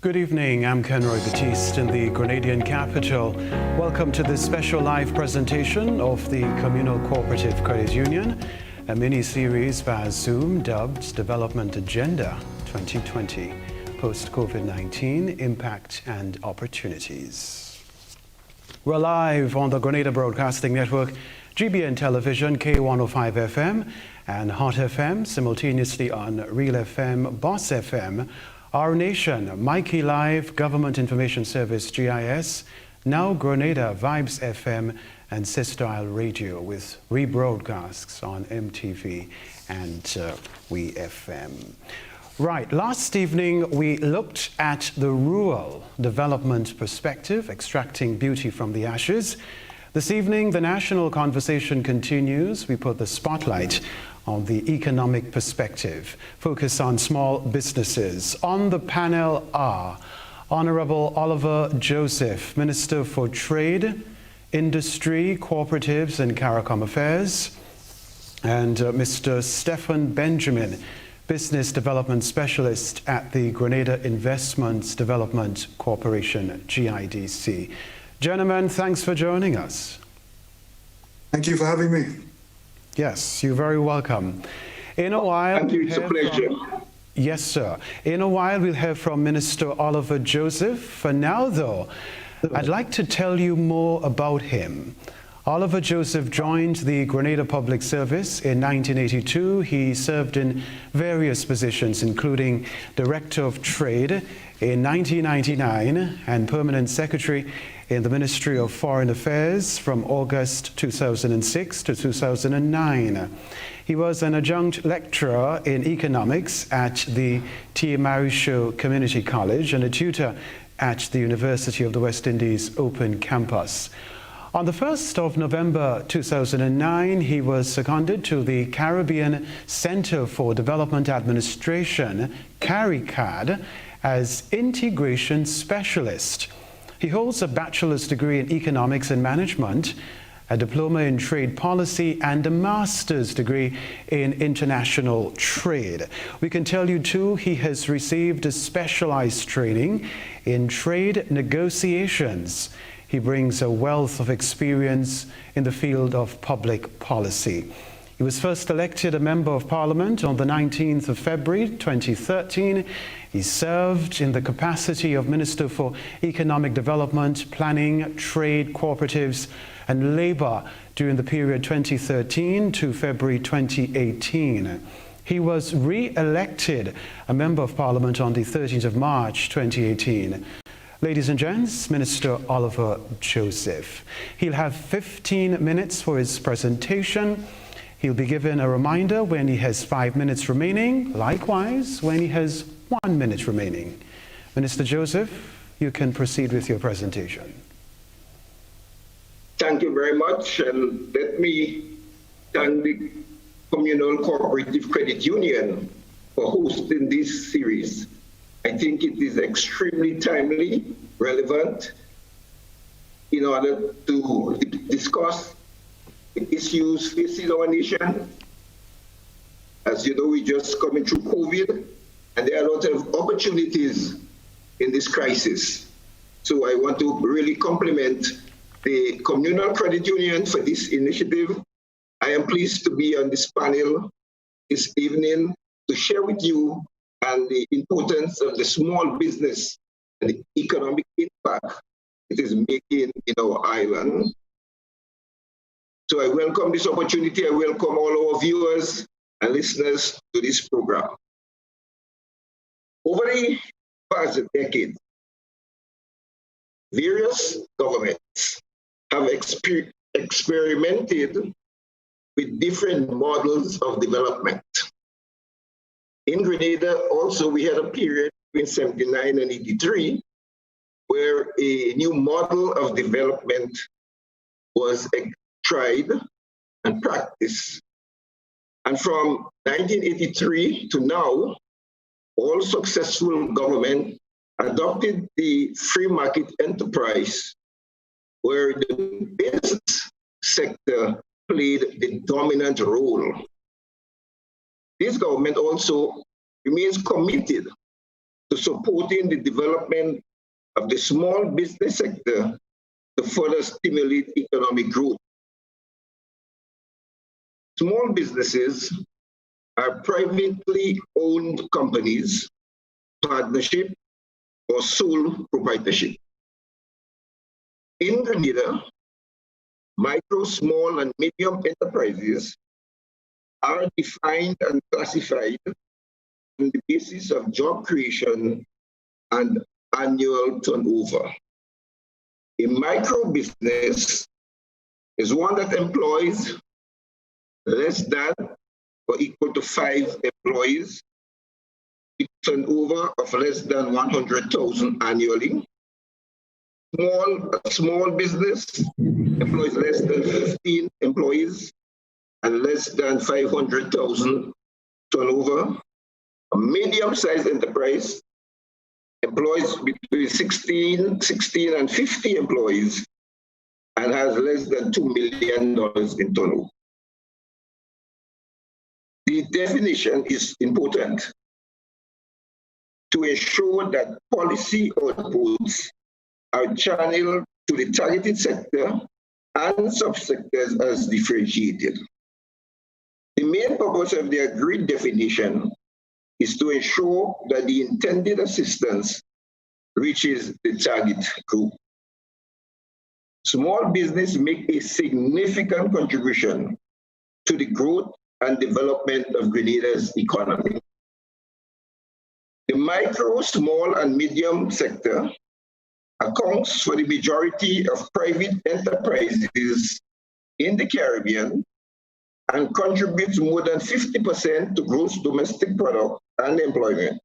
Good evening, I'm Kenroy, Baptiste in the Grenadian capital. Welcome to this special live presentation of the Communal Cooperative Credit Union, a mini-series via Zoom dubbed Development Agenda 2020, Post-COVID-19 Impact and Opportunities. We're live on the Grenada Broadcasting Network, GBN Television, K105 FM and Hot FM, simultaneously on Real FM, Boss FM, Our Nation, Mikey Live, Government Information Service, GIS, Now Grenada, Vibes FM, and Sister Isle Radio with rebroadcasts on MTV and We FM. Right, last evening we looked at the rural development perspective, extracting beauty from the ashes. This evening, the national conversation continues. We put the spotlight on the economic perspective, focus on small businesses. On the panel are Honorable Oliver Joseph, Minister for Trade, Industry, Cooperatives and Caricom Affairs, and Mr. Stephon Benjamin, Business Development Specialist at the Grenada Investments Development Corporation, GIDC. Gentlemen, thanks for joining us. Thank you for having me. Yes, you're very welcome. In a while, thank you. It's a pleasure. Yes, sir. In a while, we'll hear from Minister Oliver Joseph. For now, though, I'd like to tell you more about him. Oliver Joseph joined the Grenada Public Service in 1982. He served in various positions, including Director of Trade in 1999 and Permanent Secretary in the Ministry of Foreign Affairs from August 2006 to 2009. He was an adjunct lecturer in economics at the T. Marisho Community College and a tutor at the University of the West Indies Open Campus. On the 1st of November 2009, he was seconded to the Caribbean Center for Development Administration, CARICAD, as Integration Specialist. He holds a bachelor's degree in Economics and Management, a diploma in Trade Policy, and a master's degree in International Trade. We can tell you, too, he has received a specialized training in trade negotiations. He brings a wealth of experience in the field of public policy. He was first elected a Member of Parliament on the 19th of February 2013. He served in the capacity of Minister for Economic Development, Planning, Trade, Cooperatives and Labour during the period 2013 to February 2018. He was re-elected a Member of Parliament on the 13th of March 2018. Ladies and gents, Minister Oliver Joseph. He'll have 15 minutes for his presentation. He'll be given a reminder when he has 5 minutes remaining, likewise when he has 1 minute remaining. Minister Joseph, you can proceed with your presentation. Thank you very much, and let me thank the Communal Cooperative Credit Union for hosting this series. I think it is extremely timely, relevant, in order to discuss the issues facing our nation. As you know, we're just coming through COVID, and there are a lot of opportunities in this crisis. So I want to really compliment the Communal Credit Union for this initiative. I am pleased to be on this panel this evening to share with you and the importance of the small business and the economic impact it is making in our island. So I welcome this opportunity. I welcome all our viewers and listeners to this program. Over the past decade, various governments have experimented with different models of development. In Grenada, also, we had a period between 79 and 83 where a new model of development was tried and practiced. And from 1983 to now, all successful government adopted the free market enterprise where the business sector played the dominant role. This government also remains committed to supporting the development of the small business sector to further stimulate economic growth. Small businesses are privately owned companies, partnership, or sole proprietorship. In Grenada, micro, small, and medium enterprises are defined and classified on the basis of job creation and annual turnover. A micro business is one that employs less than or equal to 5 employees, with turnover of less than 100,000 annually. A small business employs less than 15 employees and less than 500,000 turnover. A medium-sized enterprise employs between 16 and 50 employees and has less than $2 million in turnover. The definition is important to ensure that policy outputs are channeled to the targeted sector and subsectors as differentiated. The main purpose of the agreed definition is to ensure that the intended assistance reaches the target group. Small business make a significant contribution to the growth and development of Grenada's economy. The micro, small, and medium sector accounts for the majority of private enterprises in the Caribbean and contributes more than 50% to gross domestic product and employment.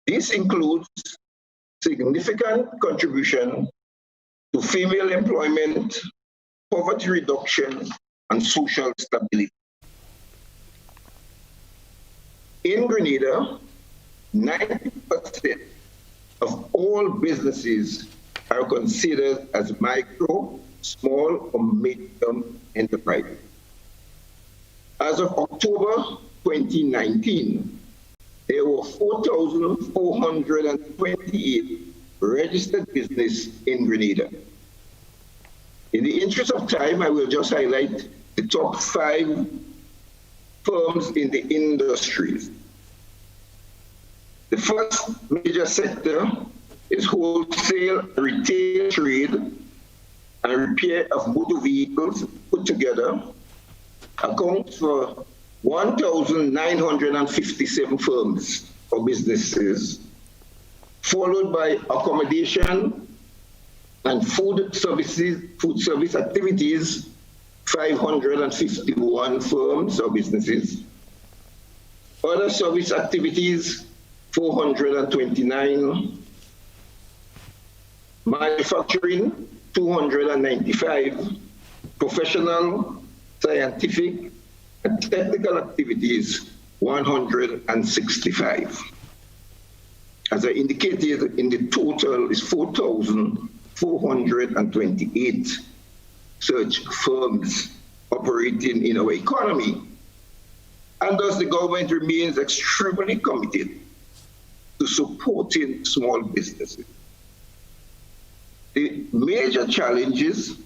This includes significant contribution to female employment, poverty reduction, and social stability. In Grenada, 90% of all businesses are considered as micro, small, or medium enterprises. As of October 2019, there were 4,428 registered businesses in Grenada. In the interest of time, I will just highlight the top 5 firms in the industries. The first major sector is wholesale retail trade and repair of motor vehicles put together, accounts for 1,957 firms or businesses, followed by accommodation and food service activities, 551 firms or businesses. Other service activities, 429. Manufacturing, 295. Professional, scientific, and technical activities, 165. As I indicated, in the total is 4,428 such firms operating in our economy. And thus the government remains extremely committed to supporting small businesses. The major challenges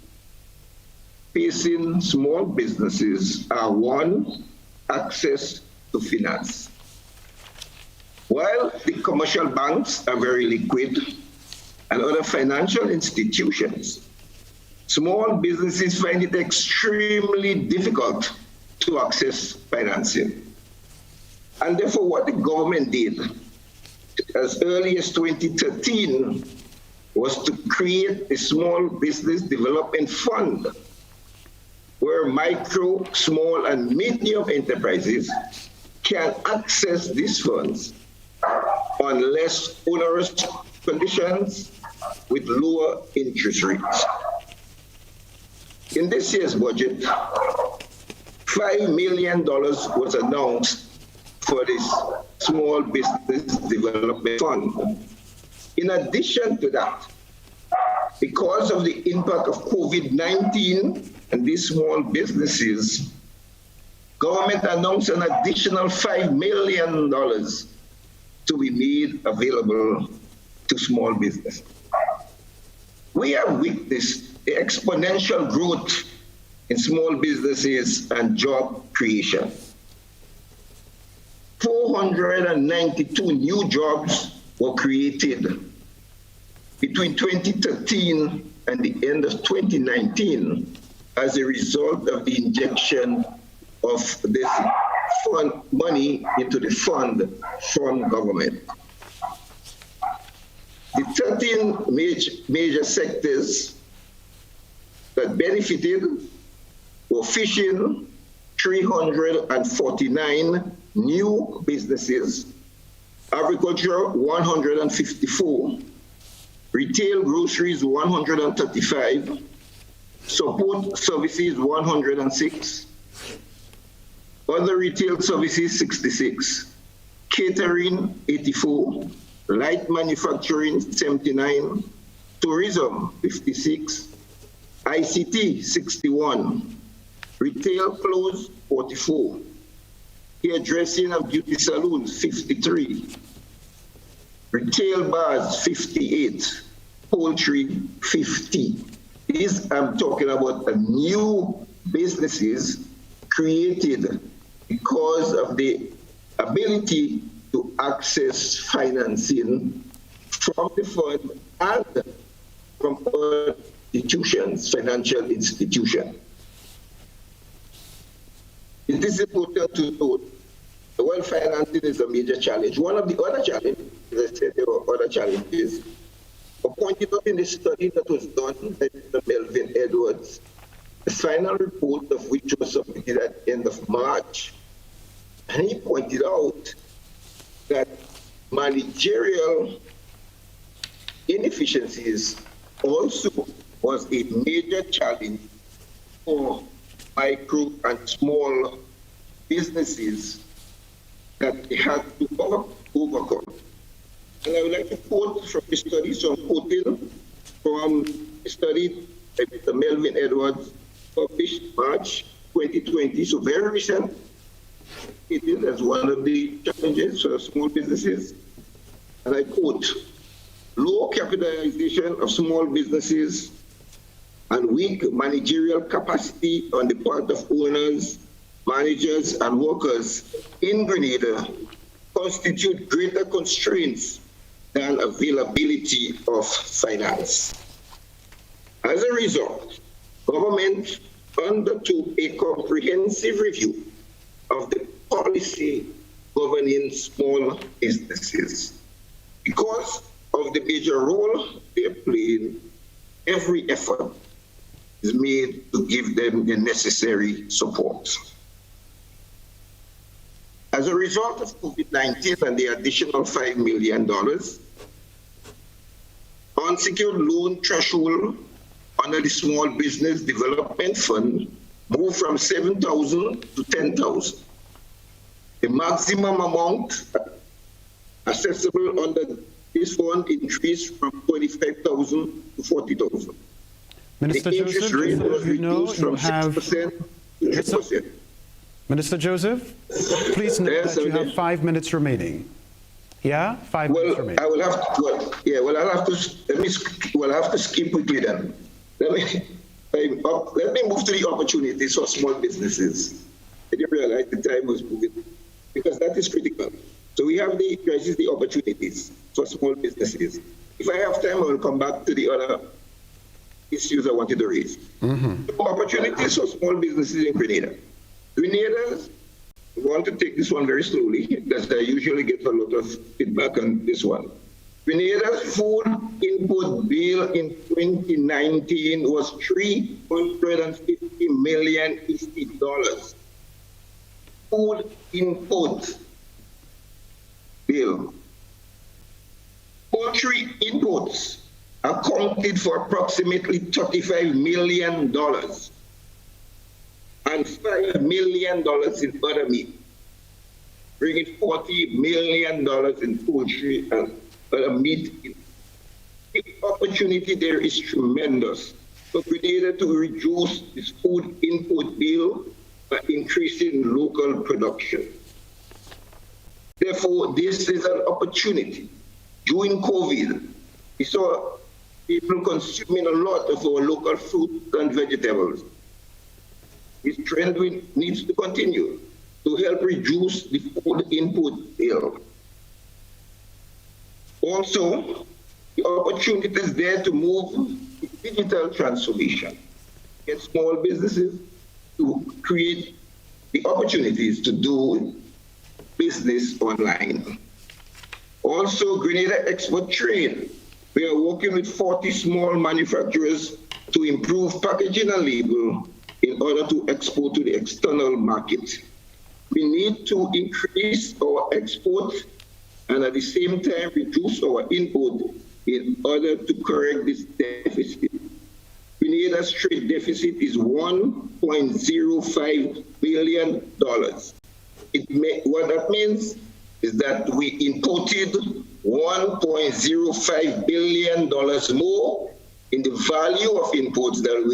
facing small businesses are: 1, access to finance. While the commercial banks are very liquid and other financial institutions, small businesses find it extremely difficult to access financing. And therefore, what the government did as early as 2013 was to create a small business development fund where micro, small, and medium enterprises can access these funds on less onerous conditions with lower interest rates. In this year's budget, $5 million was announced for this Small Business Development Fund. In addition to that, because of the impact of COVID-19 and these small businesses, government announced an additional $5 million to be made available to small business. We have witnessed the exponential growth in small businesses and job creation. 492 new jobs were created between 2013 and the end of 2019 as a result of the injection of this fund money into the fund from government. The 13 major sectors that benefited were fishing, 349 new businesses, agriculture, 154, retail groceries, 135, support services, 106, other retail services, 66, catering, 84, light manufacturing, 79, tourism, 56, ICT, 61, retail clothes, 44, hairdressing and beauty salons, 53, retail bars, 58, poultry, 50. These I'm talking about new businesses created because of the ability to access financing from the fund and from other institutions, financial institutions. It is important to note that while financing is a major challenge, one of the other challenges, as I said, there were other challenges, were pointed out in the study that was done by Mr. Melvin Edwards, the final report of which was submitted at the end of March. And he pointed out that managerial inefficiencies also was a major challenge for micro and small businesses that they had to overcome. And I would like to quote from the study, so I'm quoting from a study by Mr. Melvin Edwards, published March 2020, so very recent. It is as one of the challenges for small businesses. And I quote, low capitalization of small businesses and weak managerial capacity on the part of owners, managers, and workers in Grenada constitute greater constraints than availability of finance. As a result, government undertook a comprehensive review of the policy governing small businesses. Because of the major role they're playing, every effort is made to give them the necessary support. As a result of COVID-19 and the additional $5 million, unsecured loan threshold under the Small Business Development Fund moved from 7,000 to 10,000. The maximum amount accessible under this fund increased from 25,000 to 40,000. Minister The interest Joseph, rate was you know reduced from you have 6% to 8%. Minister Joseph, please note Yes, that you have 5 minutes remaining. Yeah, 5 minutes Well, remaining. I will have to, I'll have to, we'll have to skip quickly then. Let me move to the opportunities for small businesses. I didn't realize the time was moving, because that is critical. So we have the opportunities for small businesses. If I have time, I will come back to the other issues I wanted to raise. So opportunities for small businesses in Grenada. Grenadans want to take this one very slowly, because I usually get a lot of feedback on this one. Grenada's food input bill in 2019 was $350 million. Food input bill. Poultry inputs accounted for approximately $35 million and $5 million in other meat, bringing $40 million in poultry and other meat. The opportunity there is tremendous for Grenada to reduce its food input bill by increasing local production. Therefore, this is an opportunity. During COVID, we saw people consuming a lot of our local fruits and vegetables. This trend needs to continue to help reduce the food input bill. Also, the opportunity is there to move to digital transformation, get small businesses to create the opportunities to do business online. Also, Grenada Export Trade. We are working with 40 small manufacturers to improve packaging and label in order to export to the external market. We need to increase our export and at the same time reduce our import in order to correct this deficit. Grenada's trade deficit is $1.05 billion. What that means is that we imported $1.05 billion more in the value of imports than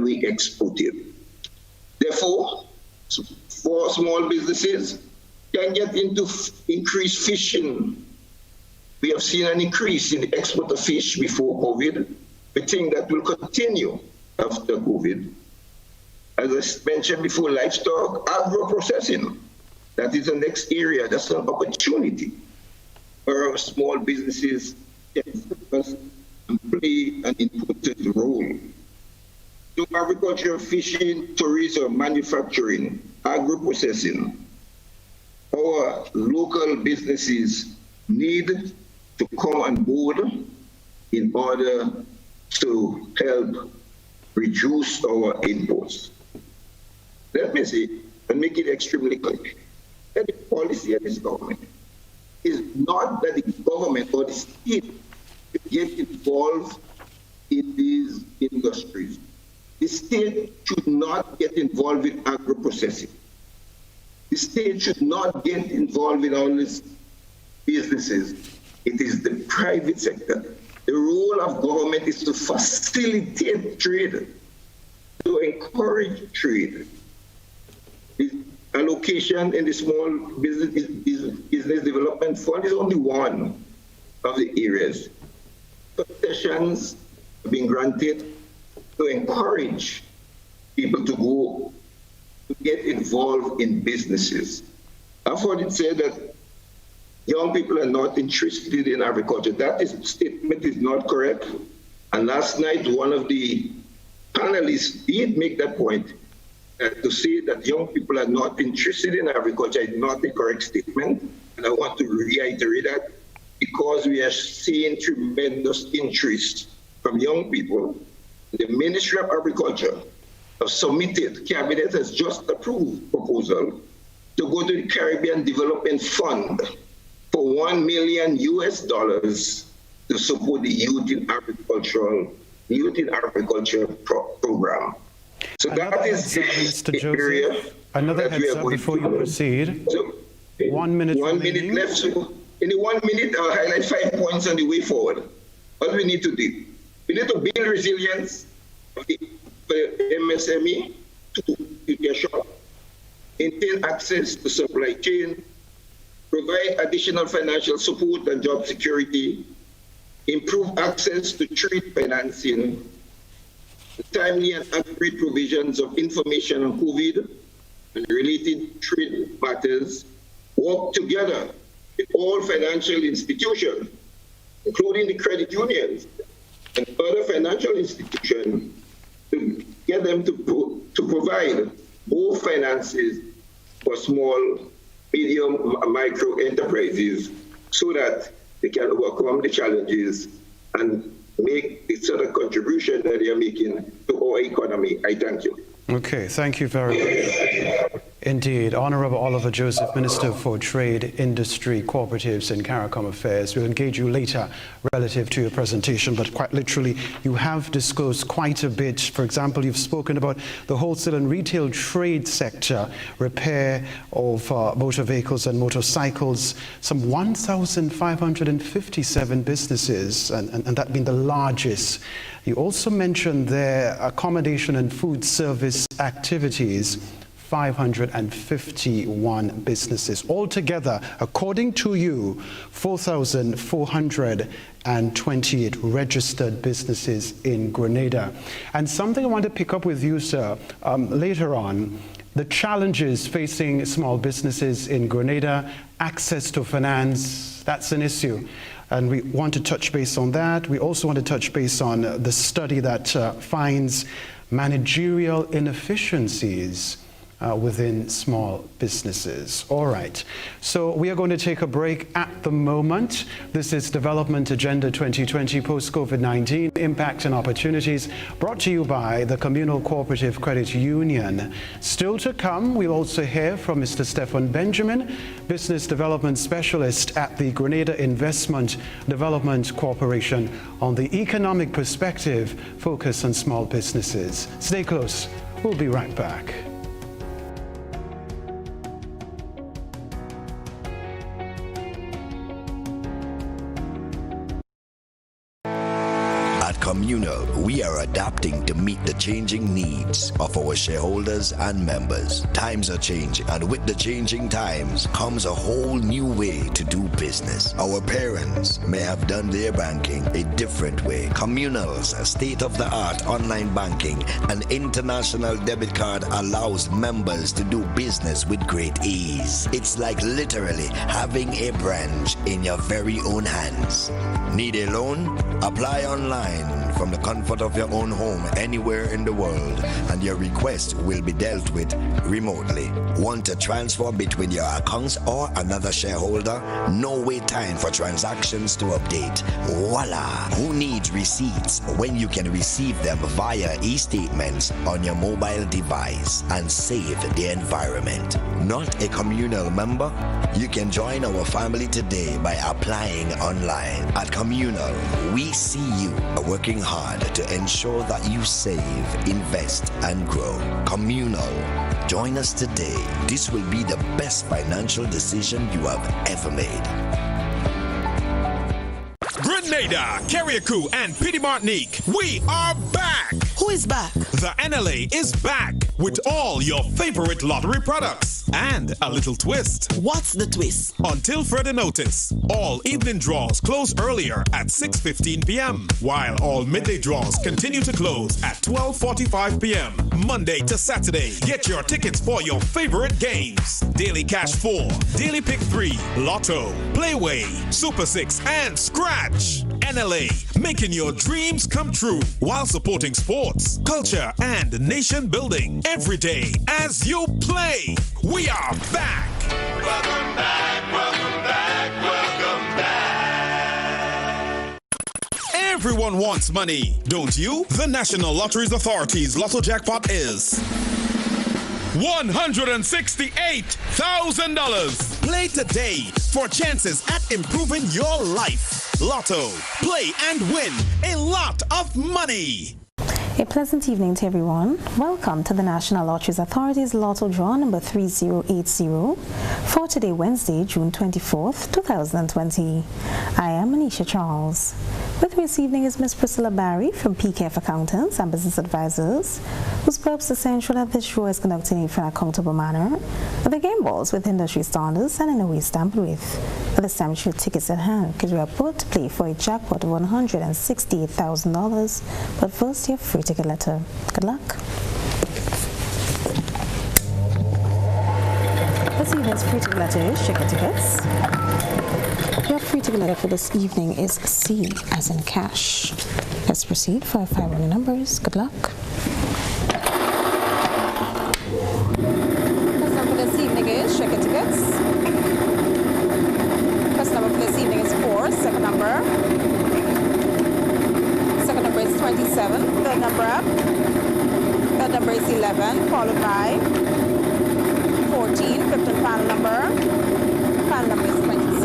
we exported. Therefore, for small businesses can get into increased fishing. We have seen an increase in the export of fish before COVID. We think that will continue after COVID. As I mentioned before, livestock, agro-processing. That is the next area. That's an opportunity for our small businesses to focus and play an important role. So agriculture, fishing, tourism, manufacturing, agro-processing. Our local businesses need to come on board in order to help reduce our imports. Let me say, and make it extremely clear, that the policy of this government is not that the government or the state get involved in these industries. The state should not get involved with agro-processing. The state should not get involved in all these businesses. It is the private sector. The role of government is to facilitate trade, to encourage trade. The allocation in the small business development fund is only one of the areas. Concessions have been granted to encourage people to go to get involved in businesses. I've heard it said that young people are not interested in agriculture. That statement is not correct. And last night, one of the panelists did make that point. To say that young people are not interested in agriculture is not the correct statement. And I want to reiterate that because we are seeing tremendous interest from young people. The Ministry of Agriculture has submitted, Cabinet has just approved proposal to go to the Caribbean Development Fund for $1 million to support the Youth in Agriculture program. So that is Mr. the area. Another that we heads are up going before to you do. proceed. So, 1 minute. 1 minute left. So in the 1 minute, I'll highlight 5 points on the way forward. What we need to do. We need to build resilience for the MSME to their shop, maintain access to supply chain, provide additional financial support and job security, improve access to trade financing, timely and accurate provisions of information on COVID and related trade matters, work together with all financial institutions, including the credit unions and other financial institutions, to get them to provide more finances for small, medium, micro enterprises so that they can overcome the challenges and make the sort of contribution that they are making to our economy. I thank you. Okay, thank you very much. Indeed, Honorable Oliver Joseph, Minister for Trade, Industry, Cooperatives and Caricom Affairs. We'll engage you later relative to your presentation, but quite literally, you have disclosed quite a bit. For example, you've spoken about the wholesale and retail trade sector, repair of motor vehicles and motorcycles, some 1,557 businesses, and that being the largest. You also mentioned their accommodation and food service activities, 551 businesses. Altogether, according to you, 4,428 registered businesses in Grenada. And something I want to pick up with you, sir, later on, the challenges facing small businesses in Grenada, access to finance, that's an issue. And we want to touch base on that. We also want to touch base on the study that finds managerial inefficiencies within small businesses. All right, so we are going to take a break at the moment. This is Development Agenda 2020 Post-COVID-19 Impact and Opportunities, brought to you by the Communal Cooperative Credit Union. Still to come, we'll also hear from Mr. Stephon Benjamin, Business Development Specialist at the Grenada Investment Development Corporation, on the economic perspective focus on small businesses. Stay close. We'll be right back. Communal, we are adapting to meet the changing needs of our shareholders and members. Times are changing, and with the changing times comes a whole new way to do business. Our parents may have done their banking a different way. Communal's state-of-the-art online banking and international debit card allows members to do business with great ease. It's like literally having a branch in your very own hands. Need a loan? Apply online from the comfort of your own home anywhere in the world, and your request will be dealt with remotely. Want to transfer between your accounts or another shareholder? No wait time for transactions to update. Voila! Who needs receipts when you can receive them via e-statements on your mobile device and save the environment? Not a Communal member? You can join our family today by applying online. At Communal, we see you working hard to ensure that you save, invest, and grow. Communal, join us today. This will be the best financial decision you have ever made. Grenada, Caricom, and Petite Martinique, we are back! Who is back? The NLA is back with all your favorite lottery products. And a little twist. What's the twist? Until further notice, all evening draws close earlier at 6:15 p.m., while all midday draws continue to close at 12:45 p.m. Monday to Saturday. Get your tickets for your favorite games. Daily Cash 4, Daily Pick 3, Lotto, Playway, Super 6, and Scratch. NLA, making your dreams come true while supporting sports, culture, and nation building every day as you play. We are back. Welcome back, welcome back, welcome back. Everyone wants money, don't you? The National Lotteries Authority's Lotto jackpot is $168,000. Play today for chances at improving your life. Lotto, play and win a lot of money. A pleasant evening to everyone. Welcome to the National Lotteries Authority's Lotto Draw number 3080 for today, Wednesday, June 24th, 2020. I am Anisha Charles. With me this evening is Ms. Priscilla Barry from PKF Accountants and Business Advisors, whose purpose is to ensure that this draw is conducted in an accountable manner, with the game balls with industry standards and in a way stamped with. For this time, your tickets at hand, because we are put to play for a jackpot of $168,000. But first, your free ticket letter. Good luck. This evening's free ticket letter is Chicken Tickets. Your free ticket letter for this evening is C, as in cash. Let's proceed for 5 running numbers. Good luck. First number for this evening is Chicken Tickets. First number for this evening is 4. Second number is 27. Third number up. Third number is 11, followed by 14. Fifth and final number. Final number is 26.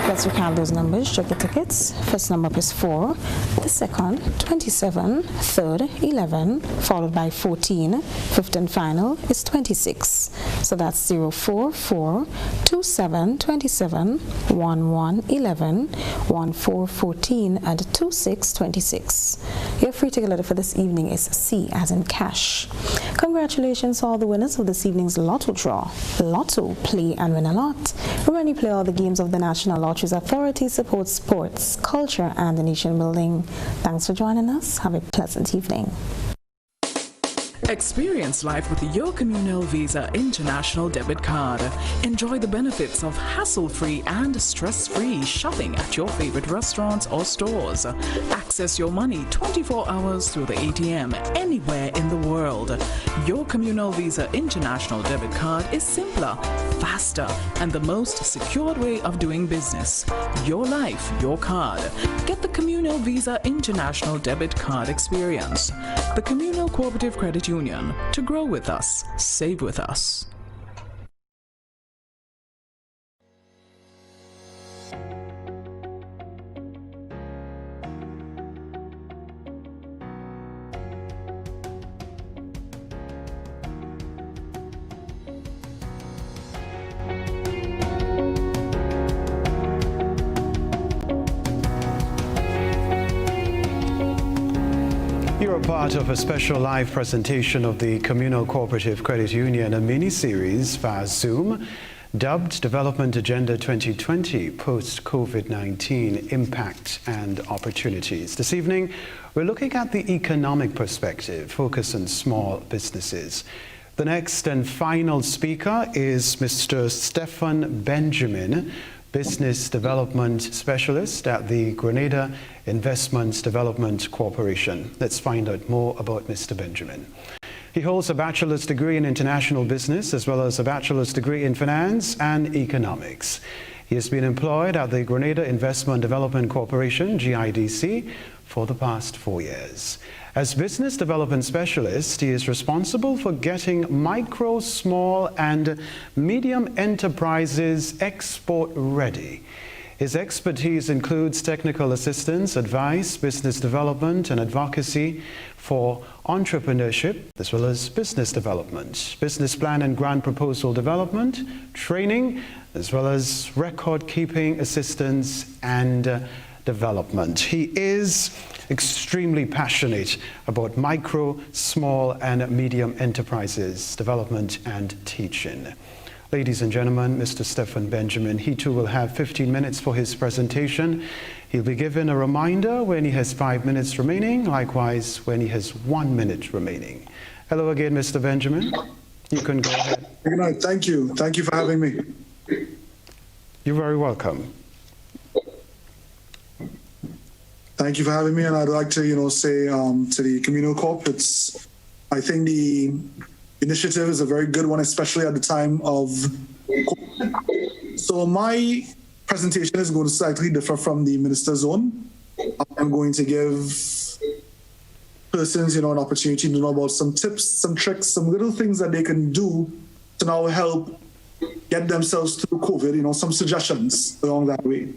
Let's recount those numbers. Check your tickets. First number up is 4. The second, 27. Third, 11, followed by 14. Fifth and final is 26. So that's 044 27 27 11 11 14 14 and 26 26. Your free ticket letter for this evening is C as in cash. Congratulations to all the winners of this evening's Lotto draw. Lotto, play and win a lot. Remember, you play all the games of the National Lotteries Authority, support sports, culture and the nation building. Thanks for joining us. Have a pleasant evening. Experience life with your Communal Visa International Debit Card. Enjoy the benefits of hassle-free and stress-free shopping at your favorite restaurants or stores. Access your money 24 hours through the ATM anywhere in the world. Your Communal Visa International Debit Card is simpler, faster, and the most secured way of doing business. Your life, your card. Get the Communal Visa International Debit Card experience. The Communal Cooperative Credit Union. To grow with us, save with us. You're a part of a special live presentation of the Communal Cooperative Credit Union, a mini-series via Zoom, dubbed Development Agenda 2020 Post-COVID-19 Impact and Opportunities. This evening, we're looking at the economic perspective, focus on small businesses. The next and final speaker is Mr. Stephon Benjamin, Business Development Specialist at the Grenada Investment Development Corporation. Let's find out more about Mr. Benjamin. He holds a bachelor's degree in international business as well as a bachelor's degree in finance and economics. He has been employed at the Grenada Investment Development Corporation, GIDC, for the past 4 years. As Business Development Specialist, he is responsible for getting micro, small, and medium enterprises export ready. His expertise includes technical assistance, advice, business development, and advocacy for entrepreneurship, as well as business development, business plan and grant proposal development, training, as well as record-keeping assistance and development. He is extremely passionate about micro, small, and medium enterprises development and teaching. Ladies and gentlemen, Mr. Stephon Benjamin, he too will have 15 minutes for his presentation. He'll be given a reminder when he has 5 minutes remaining, likewise when he has 1 minute remaining. Hello again, Mr. Benjamin. You can go ahead. Good night. Thank you. Thank you for having me. You're very welcome. Thank you for having me. And I'd like to, say to the Communal Corp, I think the initiative is a very good one, especially at the time of COVID. So my presentation is going to slightly differ from the minister's own. I'm going to give persons, an opportunity to know about some tips, some tricks, some little things that they can do to now help get themselves through COVID, some suggestions along that way.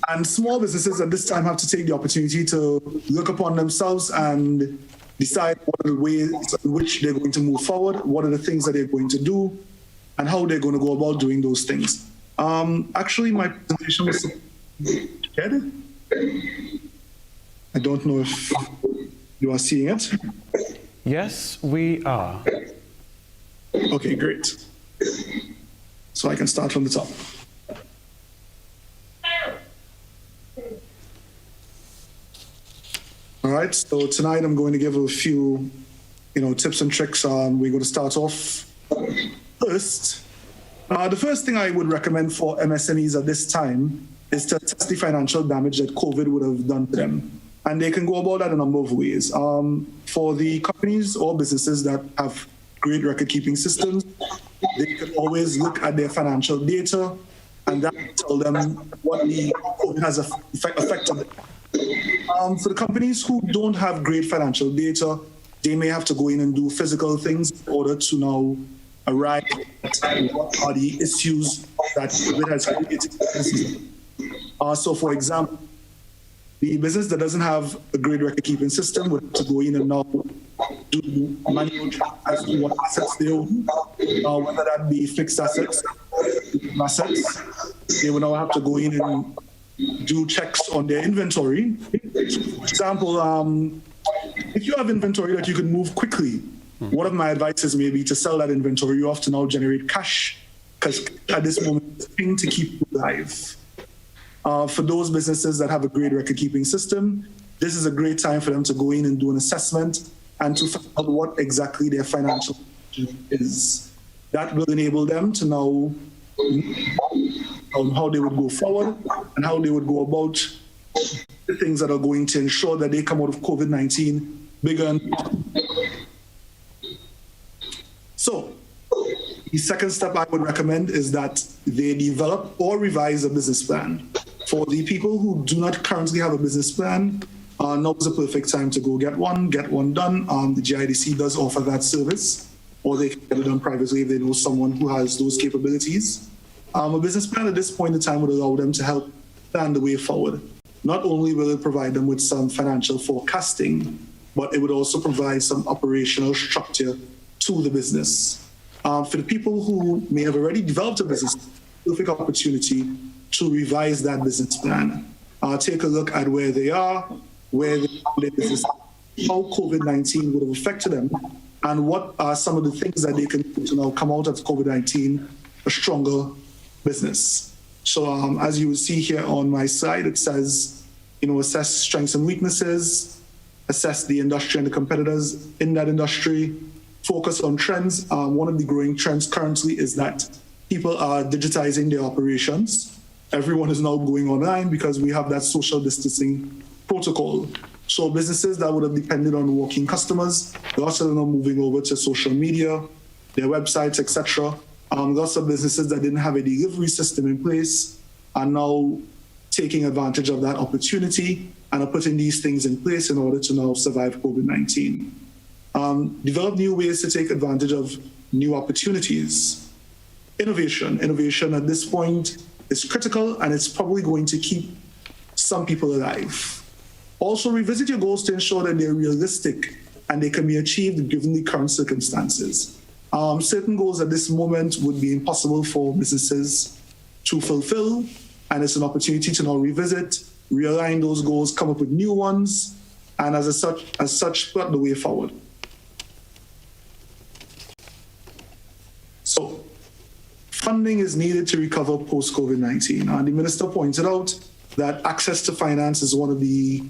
And small businesses at this time have to take the opportunity to look upon themselves and decide what are the ways in which they're going to move forward, what are the things that they're going to do, and how they're going to go about doing those things. Actually, my presentation was good. I don't know if you are seeing it. Yes, we are. Okay, great. So I can start from the top. All right, so tonight I'm going to give a few, tips and tricks. We're going to start off first. The first thing I would recommend for MSMEs at this time is to test the financial damage that COVID would have done to them. And they can go about that in a number of ways. For the companies or businesses that have great record-keeping systems, they can always look at their financial data and that will tell them what the COVID has affected them. For the companies who don't have great financial data, they may have to go in and do physical things in order to now arrive at what are the issues that COVID has created. So, for example, the business that doesn't have a great record-keeping system would have to go in and now do manual track as to what assets they own, whether that be fixed assets. They will now have to go in and do checks on their inventory. For example, if you have inventory that you can move quickly, one of my advices may be to sell that inventory. You have to now generate cash, because at this moment, it's the thing to keep you alive. For those businesses that have a great record-keeping system, this is a great time for them to go in and do an assessment and to find out what exactly their financial situation is. That will enable them to know how they would go forward and how they would go about the things that are going to ensure that they come out of COVID-19 bigger and so the second step I would recommend is that they develop or revise a business plan. For the people who do not currently have a business plan, now is a perfect time to go get one done. The GIDC does offer that service, or they can get it done privately if they know someone who has those capabilities. A business plan at this point in time would allow them to help plan the way forward. Not only will it provide them with some financial forecasting, but it would also provide some operational structure to the business. For the people who may have already developed a business, perfect opportunity to revise that business plan. Take a look at where they are, where their business, how COVID-19 would have affected them, and what are some of the things that they can do to now come out of COVID-19 a stronger business. So as you will see here on my slide, it says, assess strengths and weaknesses, assess the industry and the competitors in that industry, focus on trends. One of the growing trends currently is that people are digitizing their operations. Everyone is now going online because we have that social distancing protocol. So businesses that would have depended on walking customers, lots of them are moving over to social media, their websites, etc. Lots of businesses that didn't have a delivery system in place are now taking advantage of that opportunity and are putting these things in place in order to now survive COVID-19. Develop new ways to take advantage of new opportunities. Innovation at this point is critical, and it's probably going to keep some people alive. Also, revisit your goals to ensure that they're realistic and they can be achieved given the current circumstances. Certain goals at this moment would be impossible for businesses to fulfill, and it's an opportunity to now revisit, realign those goals, come up with new ones, and as such, plot the way forward. So, funding is needed to recover post-COVID-19. And the minister pointed out that access to finance is one of the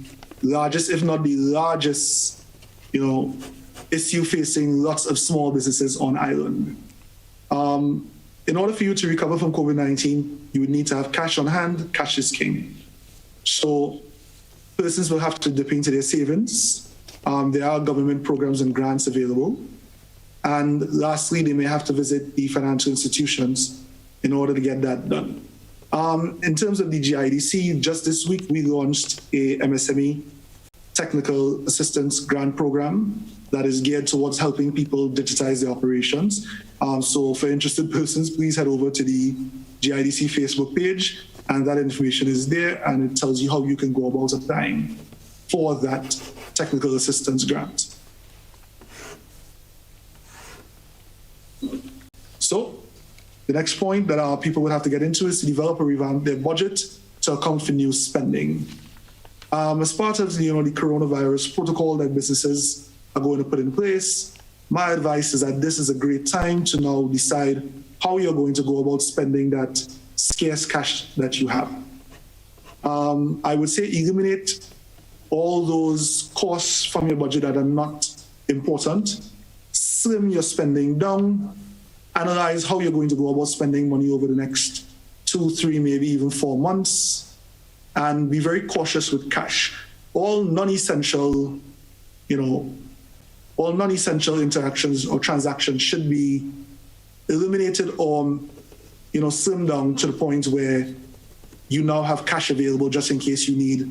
largest, if not the largest, issue facing lots of small businesses on island. In order for you to recover from COVID-19, you would need to have cash on hand. Cash is king. So persons will have to dip into their savings. There are government programs and grants available. And lastly, they may have to visit the financial institutions in order to get that done. In terms of the GIDC, just this week, we launched a MSME technical assistance grant program that is geared towards helping people digitize their operations. So for interested persons, please head over to the GIDC Facebook page, and that information is there, and it tells you how you can go about applying for that technical assistance grant. So the next point that people would have to get into is to develop or revamp their budget to account for new spending. As part of the coronavirus protocol that businesses are going to put in place, my advice is that this is a great time to now decide how you're going to go about spending that scarce cash that you have. I would say eliminate all those costs from your budget that are not important, slim your spending down, analyze how you're going to go about spending money over the next 2, 3, maybe even 4 months, and be very cautious with cash. All non-essential interactions or transactions should be eliminated or, slimmed down to the point where you now have cash available just in case you need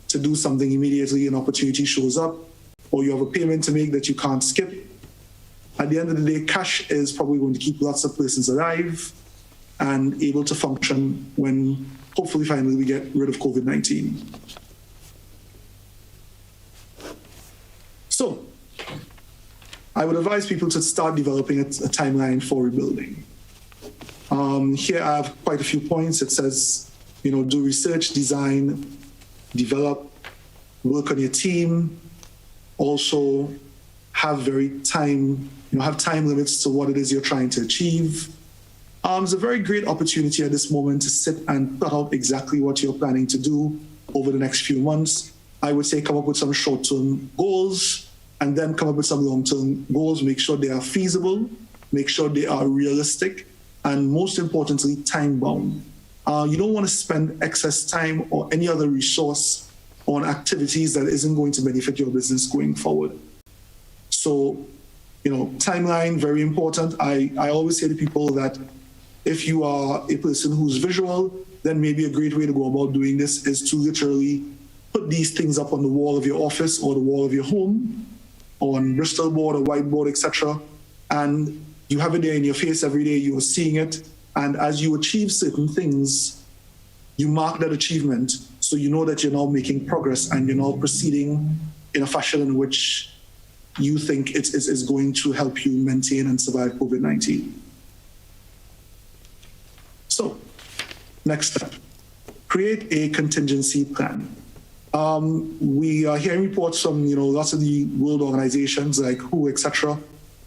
to do something immediately, an opportunity shows up, or you have a payment to make that you can't skip. At the end of the day, cash is probably going to keep lots of persons alive and able to function when hopefully finally we get rid of COVID-19. So I would advise people to start developing a timeline for rebuilding. Here I have quite a few points. It says do research, design, develop, work on your team, also have have time limits to what it is you're trying to achieve. It's a very great opportunity at this moment to sit and plot out exactly what you're planning to do over the next few months. I would say come up with some short-term goals and then come up with some long-term goals. Make sure they are feasible, make sure they are realistic, and most importantly, time-bound. You don't want to spend excess time or any other resource on activities that isn't going to benefit your business going forward. So, timeline, very important. I always say to people that if you are a person who's visual, then maybe a great way to go about doing this is to literally put these things up on the wall of your office or the wall of your home, on Bristol board or whiteboard, etc. And you have it there in your face every day, you are seeing it. And as you achieve certain things, you mark that achievement so you know that you're now making progress and you're now proceeding in a fashion in which you think it's going to help you maintain and survive COVID-19. So, next step, create a contingency plan. We are hearing reports from lots of the world organizations like WHO, etc.,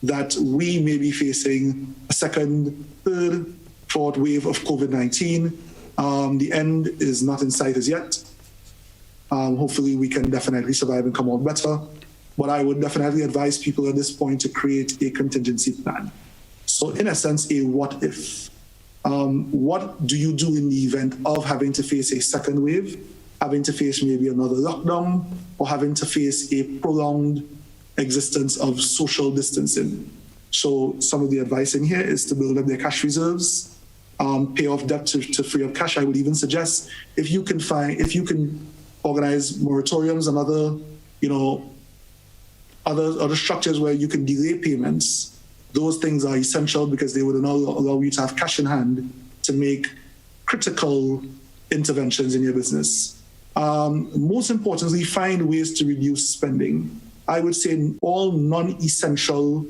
that we may be facing a second, third, fourth wave of COVID-19. The end is not in sight as yet. Hopefully we can definitely survive and come out better. But I would definitely advise people at this point to create a contingency plan. So in a sense, a what if. What do you do in the event of having to face a second wave, having to face maybe another lockdown, or having to face a prolonged existence of social distancing? So some of the advice in here is to build up their cash reserves, pay off debt to free up cash. I would even suggest if you can organize moratoriums and other structures where you can delay payments. Those things are essential because they would allow you to have cash in hand to make critical interventions in your business. Most importantly, find ways to reduce spending. I would say all non-essential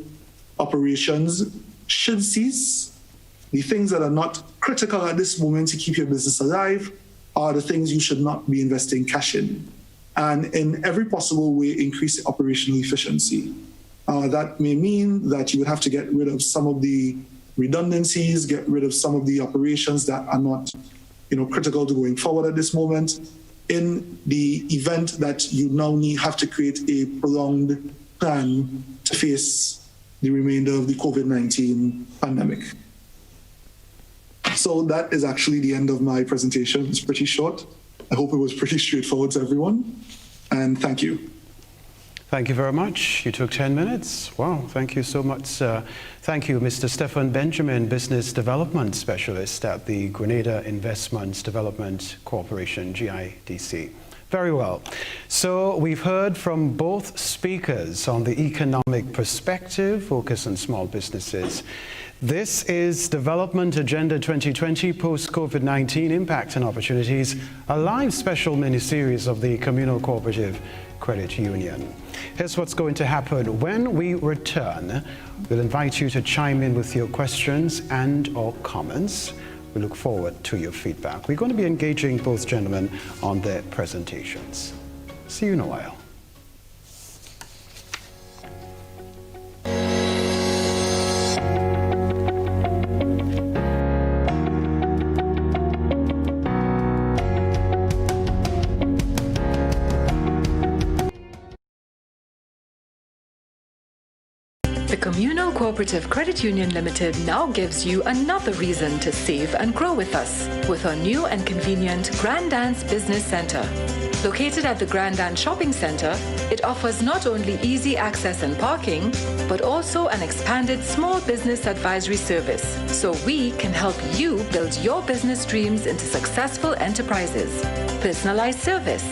operations should cease. The things that are not critical at this moment to keep your business alive are the things you should not be investing cash in. And in every possible way, increase operational efficiency. That may mean that you would have to get rid of some of the redundancies, get rid of some of the operations that are not critical to going forward at this moment. In the event that you now have to create a prolonged plan to face the remainder of the COVID-19 pandemic. So that is actually the end of my presentation. It's pretty short. I hope it was pretty straightforward to everyone. And thank you. Thank you very much. You took 10 minutes. Wow, thank you so much. Thank you, Mr. Stephon Benjamin, Business Development Specialist at the Grenada Investments Development Corporation, GIDC. Very well. So we've heard from both speakers on the economic perspective, focus on small businesses. This is Development Agenda 2020 Post-COVID-19 Impact and Opportunities, a live special mini-series of the Communal Cooperative Credit Union. Here's what's going to happen. When we return, we'll invite you to chime in with your questions and or comments. We look forward to your feedback. We're going to be engaging both gentlemen on their presentations. See you in a while. The Communal Cooperative Credit Union Limited now gives you another reason to save and grow with us with our new and convenient Grand Dance Business Center. Located at the Grand Dance Shopping Center, it offers not only easy access and parking, but also an expanded small business advisory service, so we can help you build your business dreams into successful enterprises. Personalized service,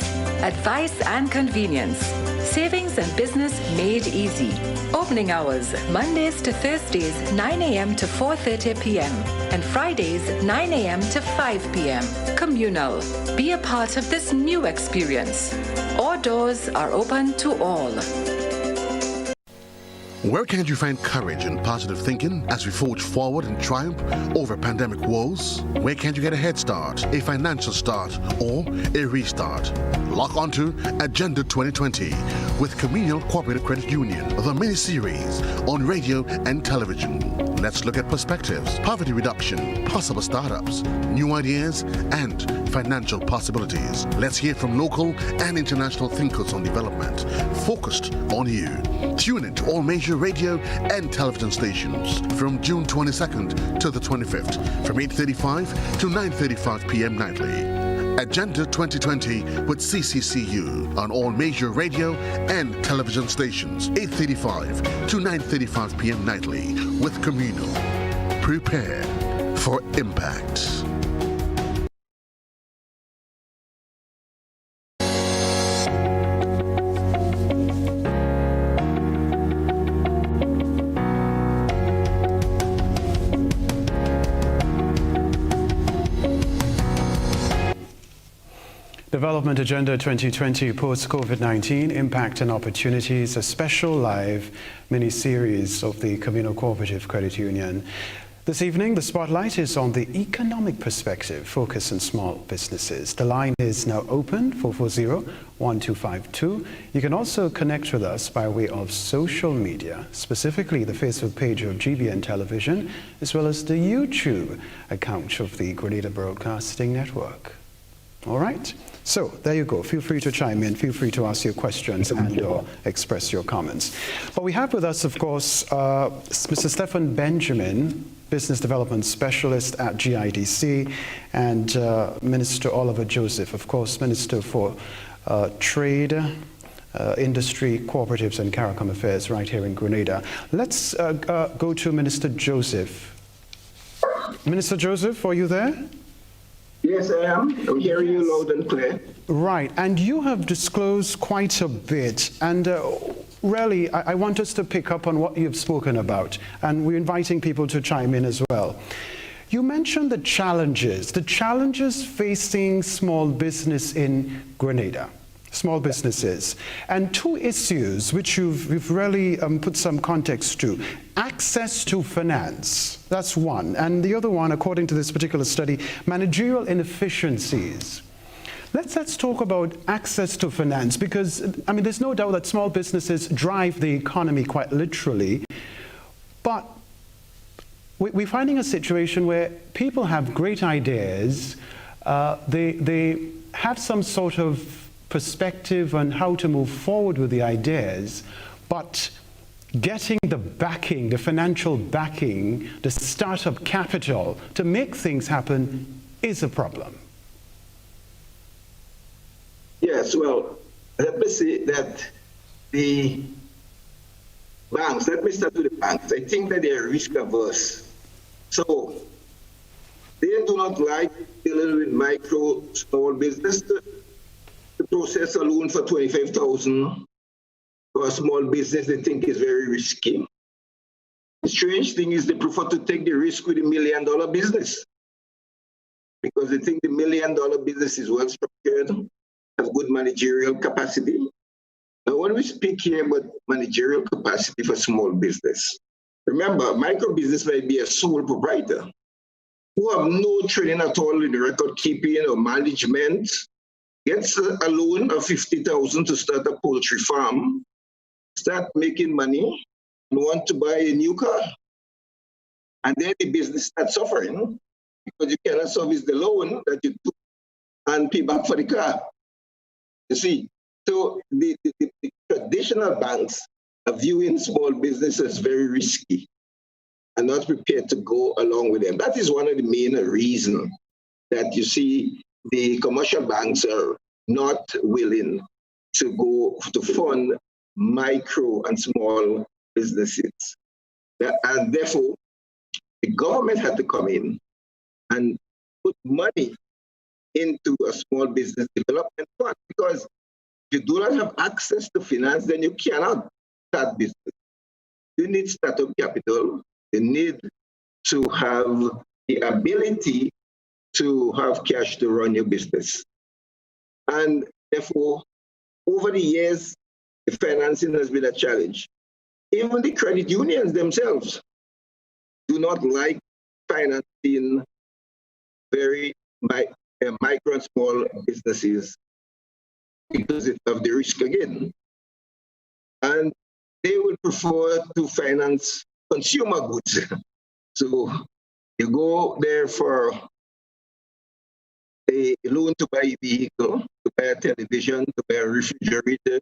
advice and convenience. Savings and business made easy. Opening hours, Mondays to Thursdays, 9 a.m. to 4:30 p.m. and Fridays, 9 a.m. to 5 p.m. Communal. Be a part of this new experience. Our doors are open to all. Where can you find courage and positive thinking as we forge forward and triumph over pandemic woes? Where can you get a head start, a financial start, or a restart? Log on to Agenda 2020 with Communal Cooperative Credit Union, the mini-series on radio and television. Let's look at perspectives, poverty reduction, possible startups, new ideas, and financial possibilities. Let's hear from local and international thinkers on development, focused on you. Tune in to all major radio and television stations from June 22nd to the 25th, from 8:35 to 9:35 p.m. nightly. Agenda 2020 with CCCU on all major radio and television stations, 8:35 to 9:35 p.m. nightly with Communal. Prepare for impact. Development Agenda 2020 Post-COVID-19 Impact and Opportunities, a special live mini-series of the Communal Cooperative Credit Union. This evening, the spotlight is on the economic perspective focus on small businesses. The line is now open, 440-1252. You can also connect with us by way of social media, specifically the Facebook page of GBN Television, as well as the YouTube account of the Grenada Broadcasting Network. All right, so there you go. Feel free to chime in, feel free to ask your questions and or express your comments. But we have with us, of course, Mr. Stephon Benjamin, Business Development Specialist at GIDC, and Minister Oliver Joseph, of course, Minister for Trade, Industry, Cooperatives and Caricom Affairs right here in Grenada. Let's go to Minister Joseph. Minister Joseph, are you there? Yes, I am. I'm hearing you loud and clear. Right, and you have disclosed quite a bit, and really, I want us to pick up on what you've spoken about, and we're inviting people to chime in as well. You mentioned the challenges facing small business in Grenada. Small businesses, and two issues which you've really put some context to. Access to finance, that's one, and the other one, according to this particular study, managerial inefficiencies. Let's talk about access to finance, because I mean, there's no doubt that small businesses drive the economy quite literally, but we're finding a situation where people have great ideas, they have some sort of perspective on how to move forward with the ideas, but getting the backing, the financial backing, the startup capital to make things happen is a problem. Yes, well, let me say that the banks, let me start with the banks. I think that they are risk averse. So they do not like dealing with micro, small business. To process a loan for $25,000 for a small business, they think is very risky. The strange thing is they prefer to take the risk with $1 million business because they think the $1 million business is well structured, has good managerial capacity. Now, when we speak here about managerial capacity for small business, remember, micro business might be a sole proprietor who have no training at all in record keeping or management, gets a loan of $50,000 to start a poultry farm, start making money, and want to buy a new car. And then the business starts suffering because you cannot service the loan that you took and pay back for the car. You see, so the traditional banks are viewing small businesses very risky and not prepared to go along with them. That is one of the main reasons that you see the commercial banks are not willing to go to fund micro and small businesses. And therefore, the government had to come in and put money into a small business development fund, because if you do not have access to finance, then you cannot start business. You need startup capital. You need to have the ability to have cash to run your business. And therefore, over the years, the financing has been a challenge. even the credit unions themselves do not like financing very micro and small businesses because of the risk again. And they would prefer to finance consumer goods. So you go there for a loan to buy a vehicle, to buy a television, to buy a refrigerator,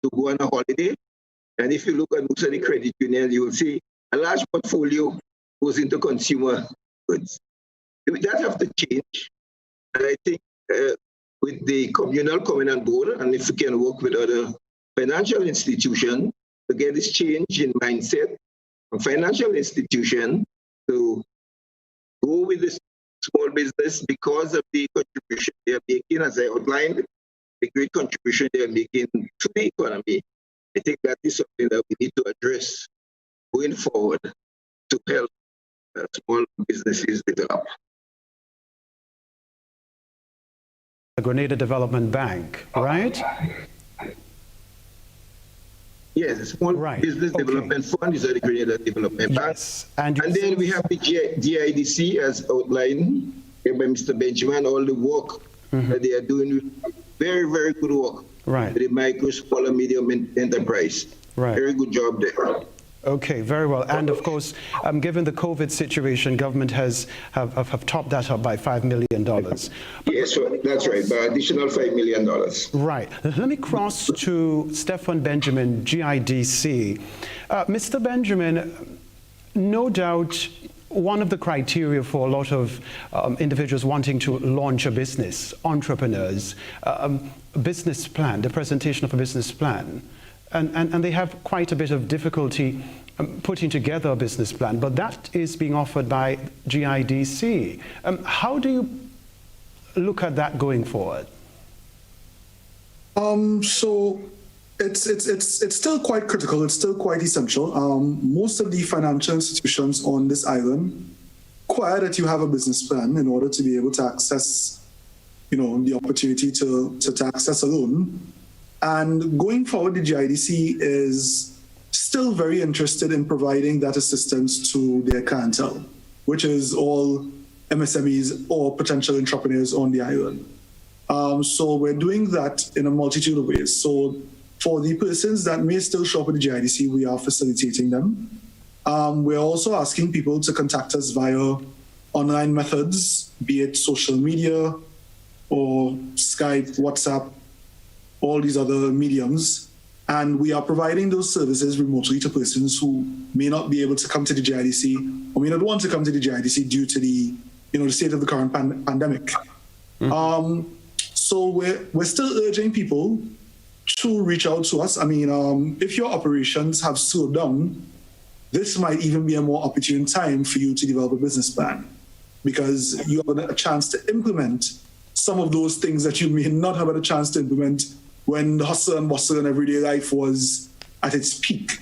to go on a holiday. And if you look at most of the credit unions, you will see a large portfolio goes into consumer goods. That have to change. And I think with the communal coming on board, and if we can work with other financial institutions to get this change in mindset from financial institution to go with this small business because of the contribution they are making, as I outlined, the great contribution they are making to the economy. I think that is something that we need to address going forward to help small businesses develop. The Grenada Development Bank, right? Yes, the Small Business Development Fund is the Grenada Development Bank. And then we have the GIDC, as outlined by Mr. Benjamin, all the work that they are doing, very, very good work. Right. The micro, small, and medium enterprise. Right. Very good job there. Okay, very well. And of course, given the COVID situation, government have topped that up by $5 million. Yes, so that's right, by additional $5 million. Right. Let me cross to Stephon Benjamin, GIDC. Mr. Benjamin, no doubt one of the criteria for a lot of individuals wanting to launch a business, entrepreneurs, business plan, the presentation of a business plan. And they have quite a bit of difficulty putting together a business plan, but that is being offered by GIDC. How do you look at that going forward? So it's still quite critical. It's still quite essential. Most of the financial institutions on this island require that you have a business plan in order to be able to access, the opportunity to access a loan. And going forward, the GIDC is still very interested in providing that assistance to their clientele, which is all MSMEs or potential entrepreneurs on the island. So we're doing that in a multitude of ways. So for the persons that may still shop at the GIDC, we are facilitating them. We're also asking people to contact us via online methods, be it social media or Skype, WhatsApp, all these other mediums. And we are providing those services remotely to persons who may not be able to come to the GIDC or may not want to come to the GIDC due to the, the state of the current pandemic. So we're still urging people to reach out to us. I mean, if your operations have slowed down, this might even be a more opportune time for you to develop a business plan, because you have a chance to implement some of those things that you may not have had a chance to implement when the hustle and bustle and everyday life was at its peak.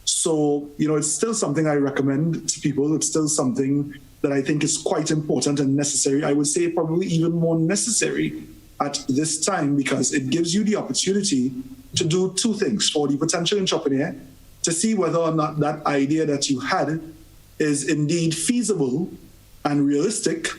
So, it's still something I recommend to people. It's still something that I think is quite important and necessary. I would say probably even more necessary at this time, because it gives you the opportunity to do two things for the potential entrepreneur: to see whether or not that idea that you had is indeed feasible and realistic,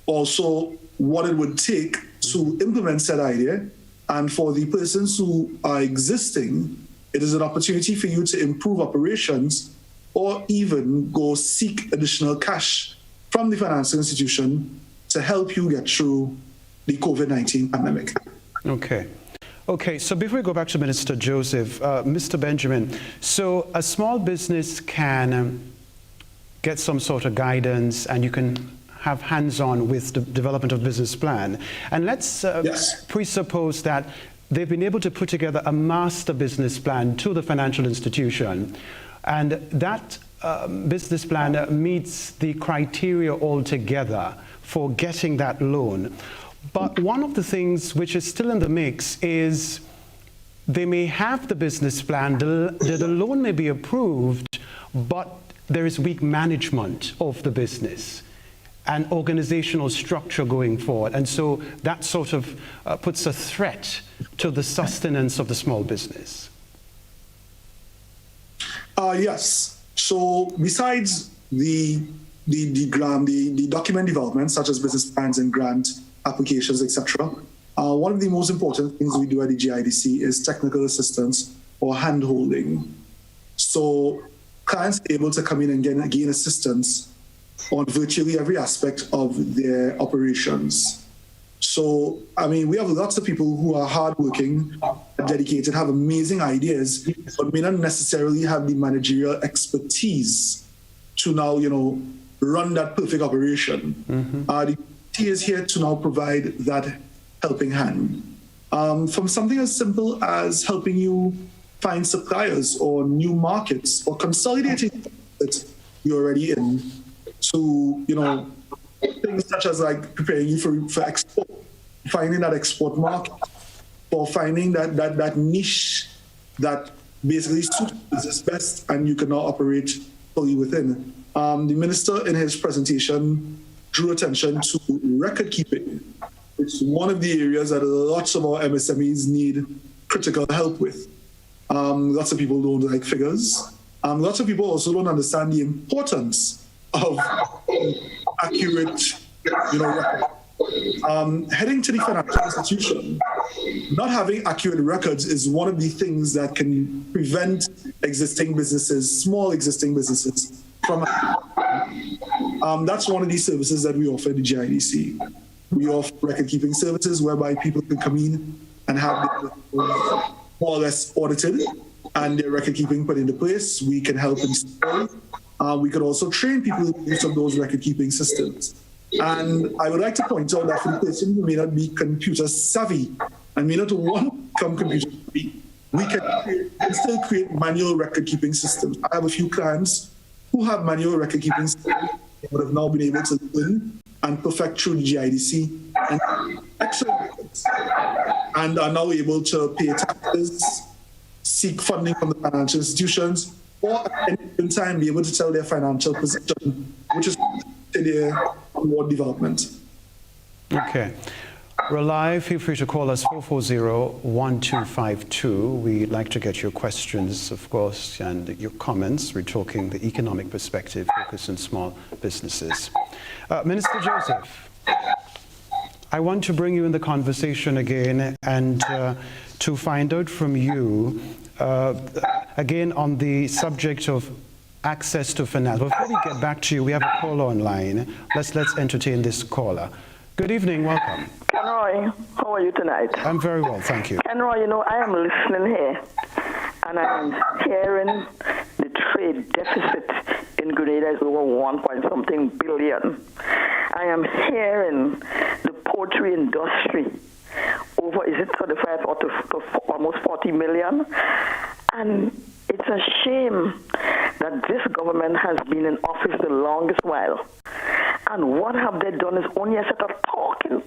also what it would take to implement said idea. And for the persons who are existing, it is an opportunity for you to improve operations or even go seek additional cash from the financial institution to help you get through the COVID-19 pandemic. Okay, so before we go back to Minister Joseph, Mr. Benjamin, so a small business can get some sort of guidance and you can have hands-on with the development of business plan. And let's presuppose that they've been able to put together a master business plan to the financial institution, and that business plan meets the criteria altogether for getting that loan. But one of the things which is still in the mix is they may have the business plan, the loan may be approved, but there is weak management of the business and organizational structure going forward. And so that sort of puts a threat to the sustenance of the small business. Yes. So besides the document development, such as business plans and grant applications, etc., one of the most important things we do at the GIDC is technical assistance or hand-holding. So clients are able to come in and gain assistance on virtually every aspect of their operations. So, I mean, we have lots of people who are hardworking, dedicated, have amazing ideas, but may not necessarily have the managerial expertise to now, run that perfect operation. The GIDC is here to now provide that helping hand. From something as simple as helping you find suppliers or new markets or consolidating that you're already in, to things such as like preparing you for export, finding that export market, or finding that niche that basically suits business best and you can now operate fully within. The minister in his presentation drew attention to record keeping. It's one of the areas that lots of our MSMEs need critical help with. Lots of people don't like figures. Lots of people also don't understand the importance of accurate, record. Heading to the financial institution, not having accurate records is one of the things that can prevent existing businesses, small existing businesses, from. That's one of the services that we offer at the GIDC. We offer record-keeping services whereby people can come in and have their more or less audited and their record-keeping put into place. We can help install. We could also train people in the use of those record-keeping systems. And I would like to point out that for the person who may not be computer savvy and may not want to become computer savvy, we can still create manual record-keeping systems. I have a few clients who have manual record-keeping systems but have now been able to learn and perfect through the GIDC and excellent records, and are now able to pay taxes, seek funding from the financial institutions, or at any given time be able to tell their financial position, which is their onward development. Okay. We're live. Feel free to call us 440-1252. We'd like to get your questions, of course, and your comments. We're talking the economic perspective, focus on small businesses. Minister Joseph, I want to bring you in the conversation again and to find out from you, again, on the subject of access to finance. Before we get back to you, we have a caller online. Let's entertain this caller. Good evening, welcome. Kenroy, how are you tonight? I'm very well, thank you. Kenroy, I am listening here, and I'm hearing the trade deficit in Grenada is over 1-point-something billion. I am hearing the poultry industry over, is it 35 or to almost 40 million? And it's a shame that this government has been in office the longest while. And what have they done is only a set of talking.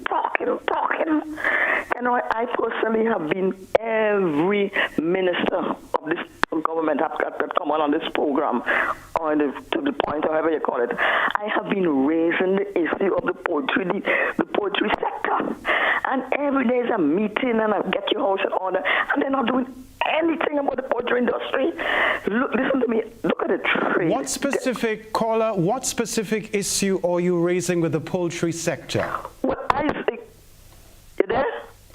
I personally have been every minister of this government that come on this program, or to the point, however you call it. I have been raising the issue of the poultry sector. And every day is a meeting and I get your house in order, and they're not doing anything about the poultry industry. Listen to me. Look at the trade. What specific issue are you raising with the poultry sector? Well, I think, you there?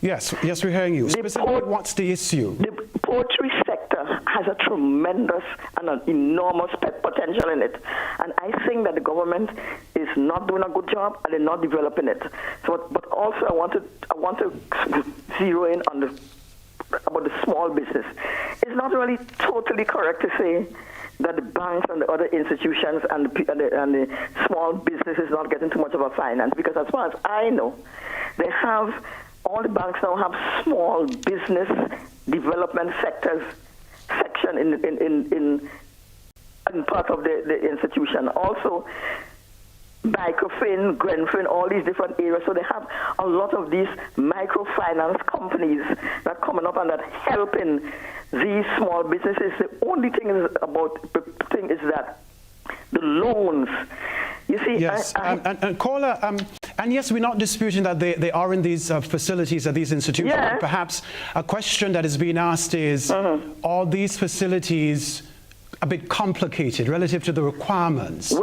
Yes, we're hearing you. Specifically, what's the issue? The poultry sector has a tremendous and an enormous potential in it, and I think that the government is not doing a good job and they're not developing it. So, but also I want to zero in on about the small business. It's not really totally correct to say that the banks and the other institutions and the small business is not getting too much of a finance, because as far as I know, all the banks now have small business development section in part of the institution. Also, Microfin, Grenfin, all these different areas. So they have a lot of these microfinance companies that coming up and that helping these small businesses. The only thing is that the loans. You see, yes, and caller, and yes, we're not disputing that they are in these facilities at these institutions. Yeah. Perhaps a question that is being asked is, are these facilities a bit complicated relative to the requirements,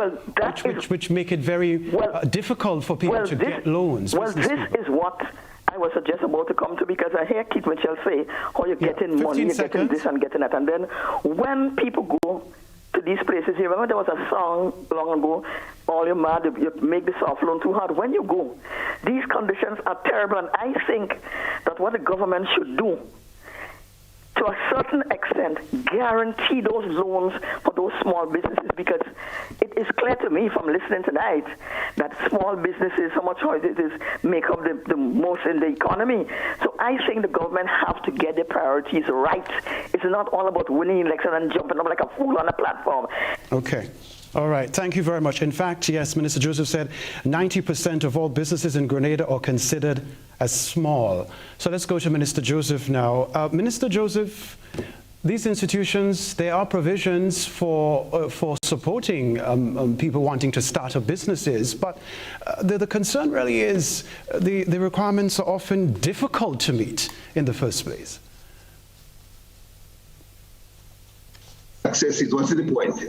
which make it very difficult for people to get loans. Well, this is what I was just about to come to, because I hear Keith Mitchell say how you're getting money, you're getting this and getting that. And then when people go to these places, you remember there was a song long ago, all you're mad, you make the soft loan too hard. When you go, these conditions are terrible, and I think that what the government should do, to a certain extent, guarantee those loans for those small businesses, because it is clear to me from listening tonight that small businesses, how much it is, make up the most in the economy. So I think the government have to get their priorities right. It's not all about winning election and jumping up like a fool on a platform. Okay. All right. Thank you very much. In fact, yes, Minister Joseph said 90% of all businesses in Grenada are considered as small. So let's go to Minister Joseph now. Minister Joseph, these institutions, there are provisions for supporting people wanting to start up businesses, but the concern really is the requirements are often difficult to meet in the first place. Access is what's the point?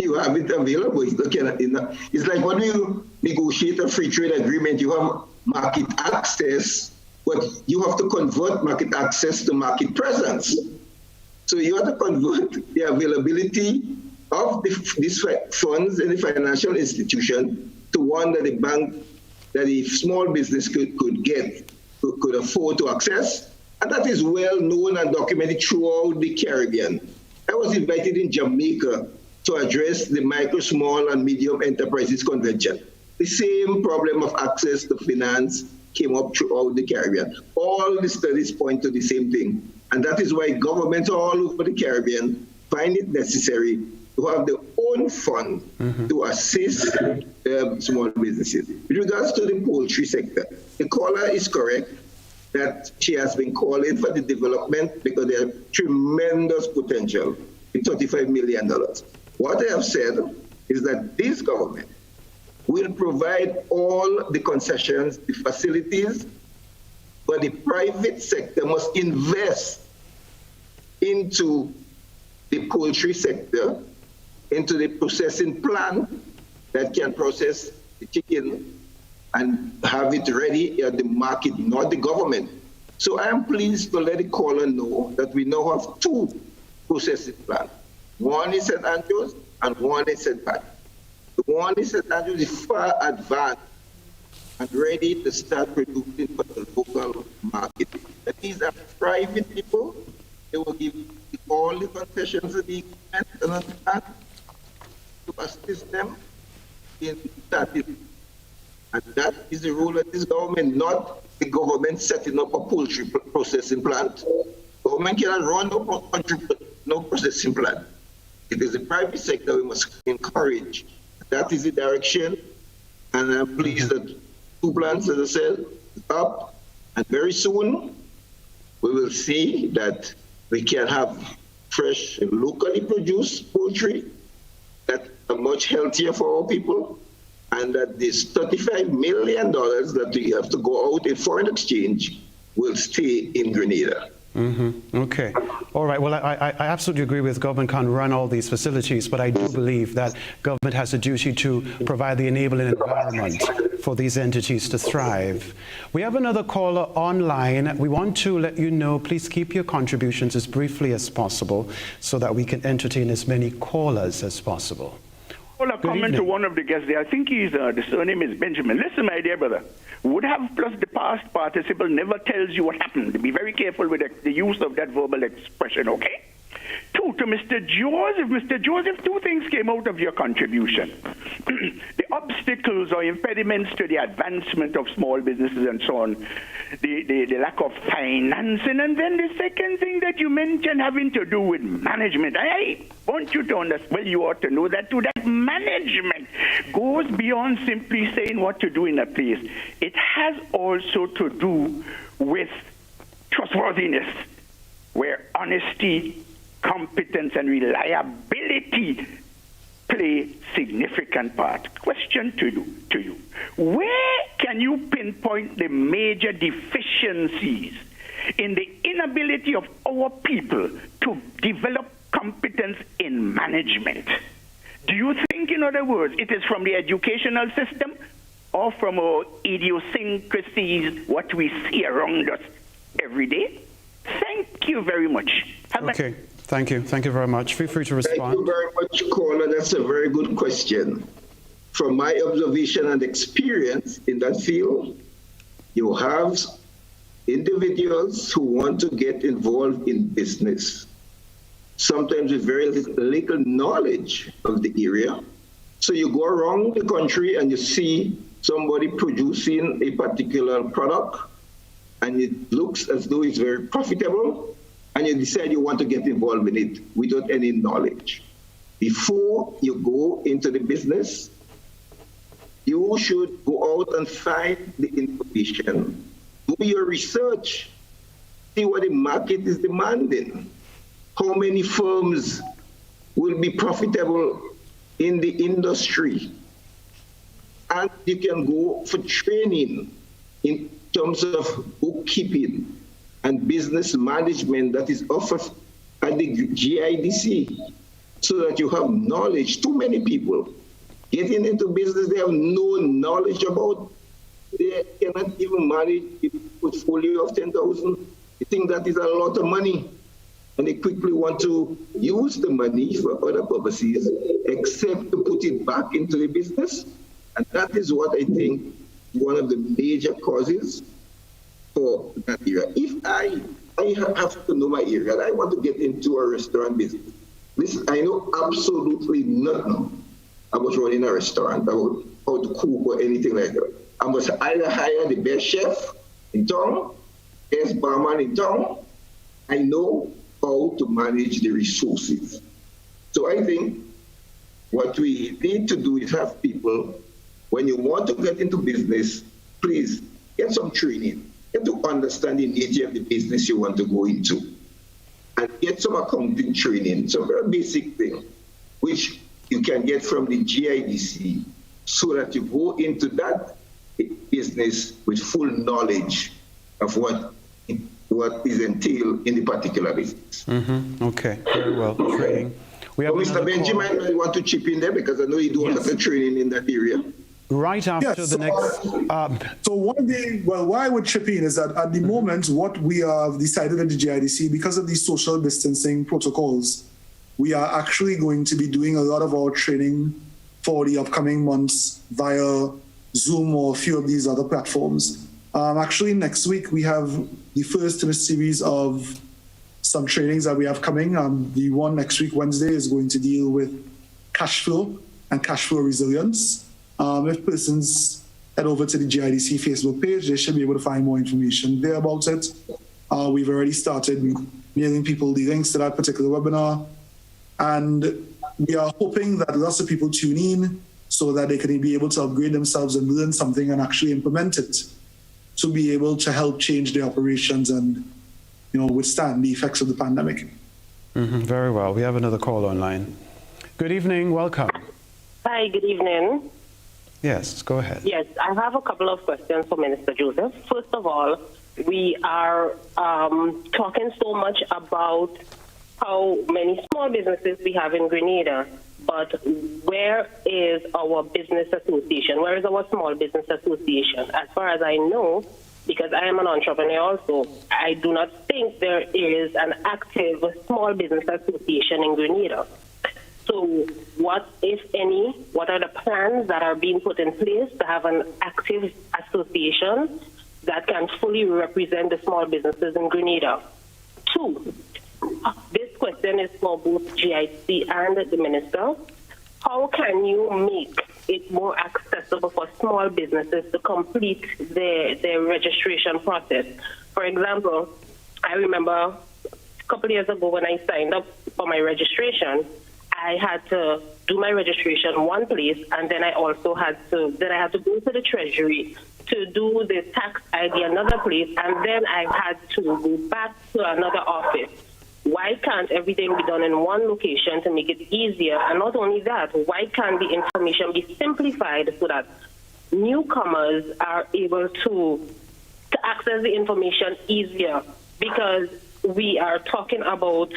You have it available. It's like when you negotiate a free trade agreement, you have market access, but you have to convert market access to market presence. So you have to convert the availability of these funds in the financial institution to one that the small business could afford to access. And that is well known and documented throughout the Caribbean. I was invited in Jamaica to address the Micro, Small and Medium Enterprises Convention. The same problem of access to finance came up throughout the Caribbean. All the studies point to the same thing. And that is why governments all over the Caribbean find it necessary to have their own fund to assist small businesses. With regards to the poultry sector, the caller is correct that she has been calling for the development because there are tremendous potential in $35 million. What I have said is that this government will provide all the concessions, the facilities, but the private sector must invest into the poultry sector, into the processing plant that can process the chicken and have it ready at the market, not the government. So I am pleased to let the caller know that we now have two processing plants. One is St. Andrews and one is St. Pat. The one in St. Andrews is far advanced and ready to start producing for the local market. But these are private people. They will give all the concessions of the equipment and to assist them in starting. And that is the role of this government, not the government setting up a poultry processing plant. Government cannot run no processing plant. It is the private sector we must encourage. That is the direction, and I'm pleased that two plants, as I said, up, and very soon we will see that we can have fresh, locally produced poultry that are much healthier for our people, and that this $35 million that we have to go out in foreign exchange will stay in Grenada. Okay. All right. Well, I absolutely agree with government can't run all these facilities, but I do believe that government has a duty to provide the enabling environment for these entities to thrive. We have another caller online. We want to let you know, please keep your contributions as briefly as possible so that we can entertain as many callers as possible. Well, a comment to one of the guests there. I think the surname is Benjamin. Listen, my dear brother, would have plus the past participle never tells you what happened. Be very careful with the use of that verbal expression, okay? Two, to Mr. Joseph. Mr. Joseph, two things came out of your contribution. The obstacles or impediments to the advancement of small businesses and so on. The lack of financing. And then the second thing that you mentioned having to do with management. I want you to understand, well, you ought to know that too, that management goes beyond simply saying what to do in a place. It has also to do with trustworthiness, where honesty, competence, and reliability play significant part. Question to you. Where can you pinpoint the major deficiencies in the inability of our people to develop competence in management? management. Do you think, in other words, it is from the educational system or from our idiosyncrasies, what we see around us every day? Thank you very much. Okay, thank you. Thank you very much. Feel free to respond. Thank you very much, caller. That's a very good question. From my observation and experience in that field, you have individuals who want to get involved in business, sometimes with very little knowledge of the area. So you go around the country and you see somebody producing a particular product, and it looks as though it's very profitable, and you decide you want to get involved in it without any knowledge. Before you go into the business, you should go out and find the information, do your research, see what the market is demanding, how many firms will be profitable in the industry. And you can go for training in terms of bookkeeping and business management that is offered at the GIDC, so that you have knowledge. Too many people getting into business they have no knowledge about. They cannot even manage a portfolio of 10,000. They think that is a lot of money, and they quickly want to use the money for other purposes, except to put it back into the business. And that is what I think one of the major causes for that area. If I have to know my area, I want to get into a restaurant business. Listen, I know absolutely nothing about running a restaurant, about how to cook or anything like that. I must either hire the best chef in town, best barman in town. I know how to manage the resources. So I think what we need to do is have people, when you want to get into business, please get some training, get to understand the nature of the business you want to go into, and get some accounting training, some very basic thing, which you can get from the GIDC, so that you go into that business with full knowledge of what is entailed in the particular business. Okay, very well. Training. We have Mr. Benjamin, I want to chip in there because I know you do a lot of training in that area. Right after the next... So why I would chip in is that at the moment, what we have decided at the GIDC, because of these social distancing protocols, we are actually going to be doing a lot of our training for the upcoming months via Zoom or a few of these other platforms. Actually, next week, we have the first in a series of some trainings that we have coming. The one next week, Wednesday, is going to deal with cash flow and cash flow resilience. If persons head over to the GIDC Facebook page, they should be able to find more information there about it. We've already started mailing people the links to that particular webinar. And we are hoping that lots of people tune in so that they can be able to upgrade themselves and learn something and actually implement it to be able to help change their operations and, withstand the effects of the pandemic. Very well. We have another call online. Good evening. Welcome. Hi, good evening. Yes, go ahead. Yes, I have a couple of questions for Minister Joseph. First of all, we are talking so much about how many small businesses we have in Grenada, but where is our business association? Where is our small business association? As far as I know, because I am an entrepreneur also, I do not think there is an active small business association in Grenada. So what, if any, what are the plans that are being put in place to have an active association that can fully represent the small businesses in Grenada? Two, this question is for both GIC and the minister. How can you make it more accessible for small businesses to complete their registration process? For example, I remember a couple of years ago when I signed up for my registration, I had to do my registration one place, and then I also had to go to the Treasury to do the tax ID another place, and then I had to go back to another office. Why can't everything be done in one location to make it easier? And not only that, why can't the information be simplified so that newcomers are able to access the information easier? Because we are talking about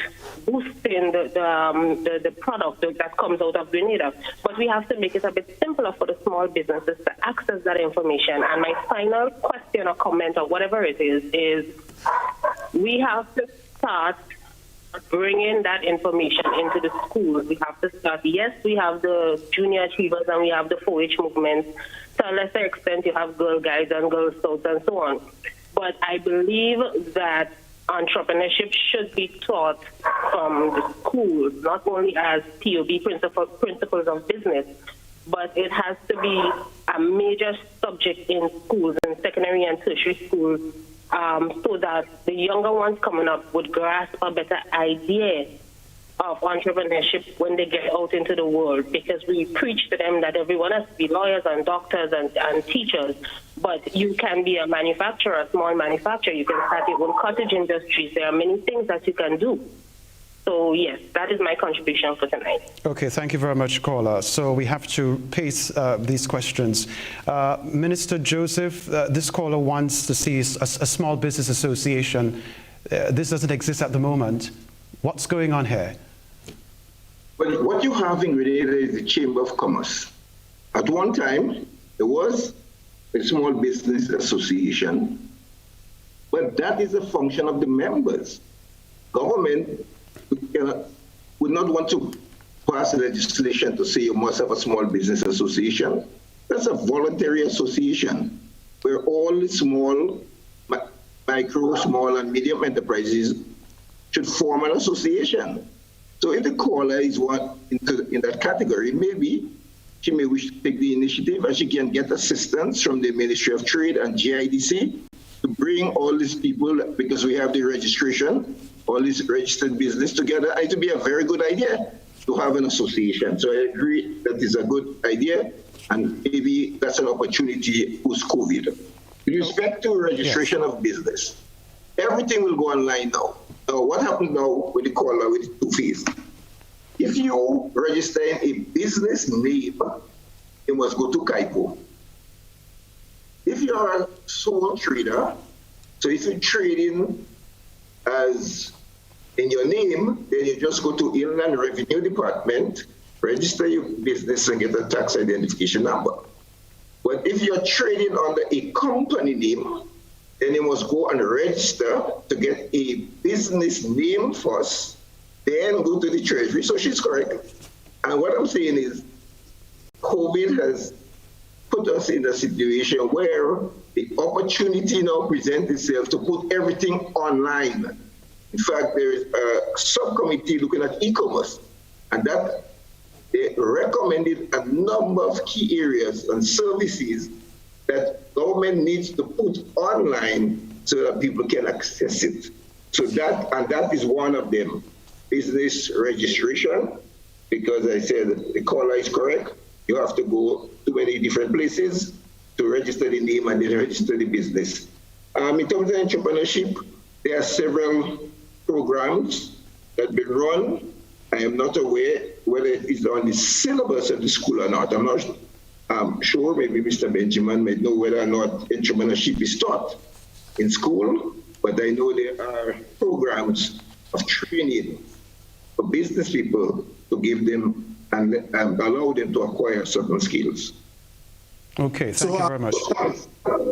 boosting the product that comes out of Grenada. But we have to make it a bit simpler for the small businesses to access that information. And my final question or comment or whatever it is we have to start bringing that information into the schools. We have to start. Yes, we have the junior achievers and we have the 4-H movement. To a lesser extent, you have Girl Guides and Girl Scouts and so on. But I believe that entrepreneurship should be taught from the schools, not only as TOB principles of business, but it has to be a major subject in schools, in secondary and tertiary schools, so that the younger ones coming up would grasp a better idea of entrepreneurship when they get out into the world, because we preach to them that everyone has to be lawyers and doctors and teachers, but you can be a manufacturer, a small manufacturer. You can start your own cottage industries. There are many things that you can do. So, yes, that is my contribution for tonight. Okay, thank you very much, caller. So we have to pace these questions. Minister Joseph, this caller wants to see a small business association. This doesn't exist at the moment. What's going on here? Well, what you have in Grenada is the Chamber of Commerce. At one time, there was a small business association, but that is a function of the members. Government would not want to pass legislation to say you must have a small business association. That's a voluntary association where all the small, micro, small, and medium enterprises should form an association. So if the caller is one in that category, maybe she may wish to take the initiative and she can get assistance from the Ministry of Trade and GIDC to bring all these people, because we have the registration, all this registered business together. It would be a very good idea to have an association. So I agree that is a good idea, and maybe that's an opportunity post-COVID. With respect to registration of business, everything will go online now. Now, what happens now with the caller with the 2 fees? If you register in a business name, you must go to Caricom. If you are a sole trader, so if you trade in as in your name, then you just go to Inland Revenue Department, register your business and get a tax identification number. But if you're trading under a company name, then you must go and register to get a business name first, then go to the Treasury. So she's correct. And what I'm saying is, COVID has put us in a situation where the opportunity now presents itself to put everything online. In fact, there is a subcommittee looking at e-commerce, and that they recommended a number of key areas and services that government needs to put online so that people can access it. So that is one of them. Business registration, because I said the caller is correct. You have to go to many different places to register the name and then register the business. In terms of entrepreneurship, there are several programs that have been run. I am not aware whether it is on the syllabus of the school or not. I'm not sure. Maybe Mr. Benjamin may know whether or not entrepreneurship is taught in school, but I know there are programs of training for business people to give them and allow them to acquire certain skills. Okay, thank you very much.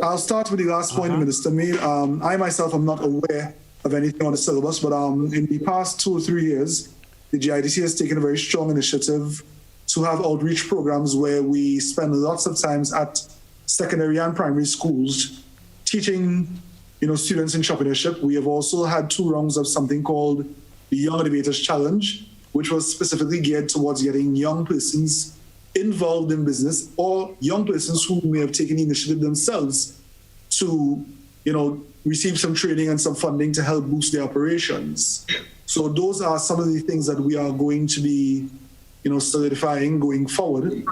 I'll start with the last point the Minister made. I myself am not aware of anything on the syllabus, but in the past 2 or 3 years, the GIDC has taken a very strong initiative to have outreach programs where we spend lots of times at secondary and primary schools teaching, students entrepreneurship. We have also had 2 rounds of something called the Young Innovators Challenge, which was specifically geared towards getting young persons involved in business, or young persons who may have taken the initiative themselves to, receive some training and some funding to help boost their operations. So those are some of the things that we are going to be, solidifying going forward.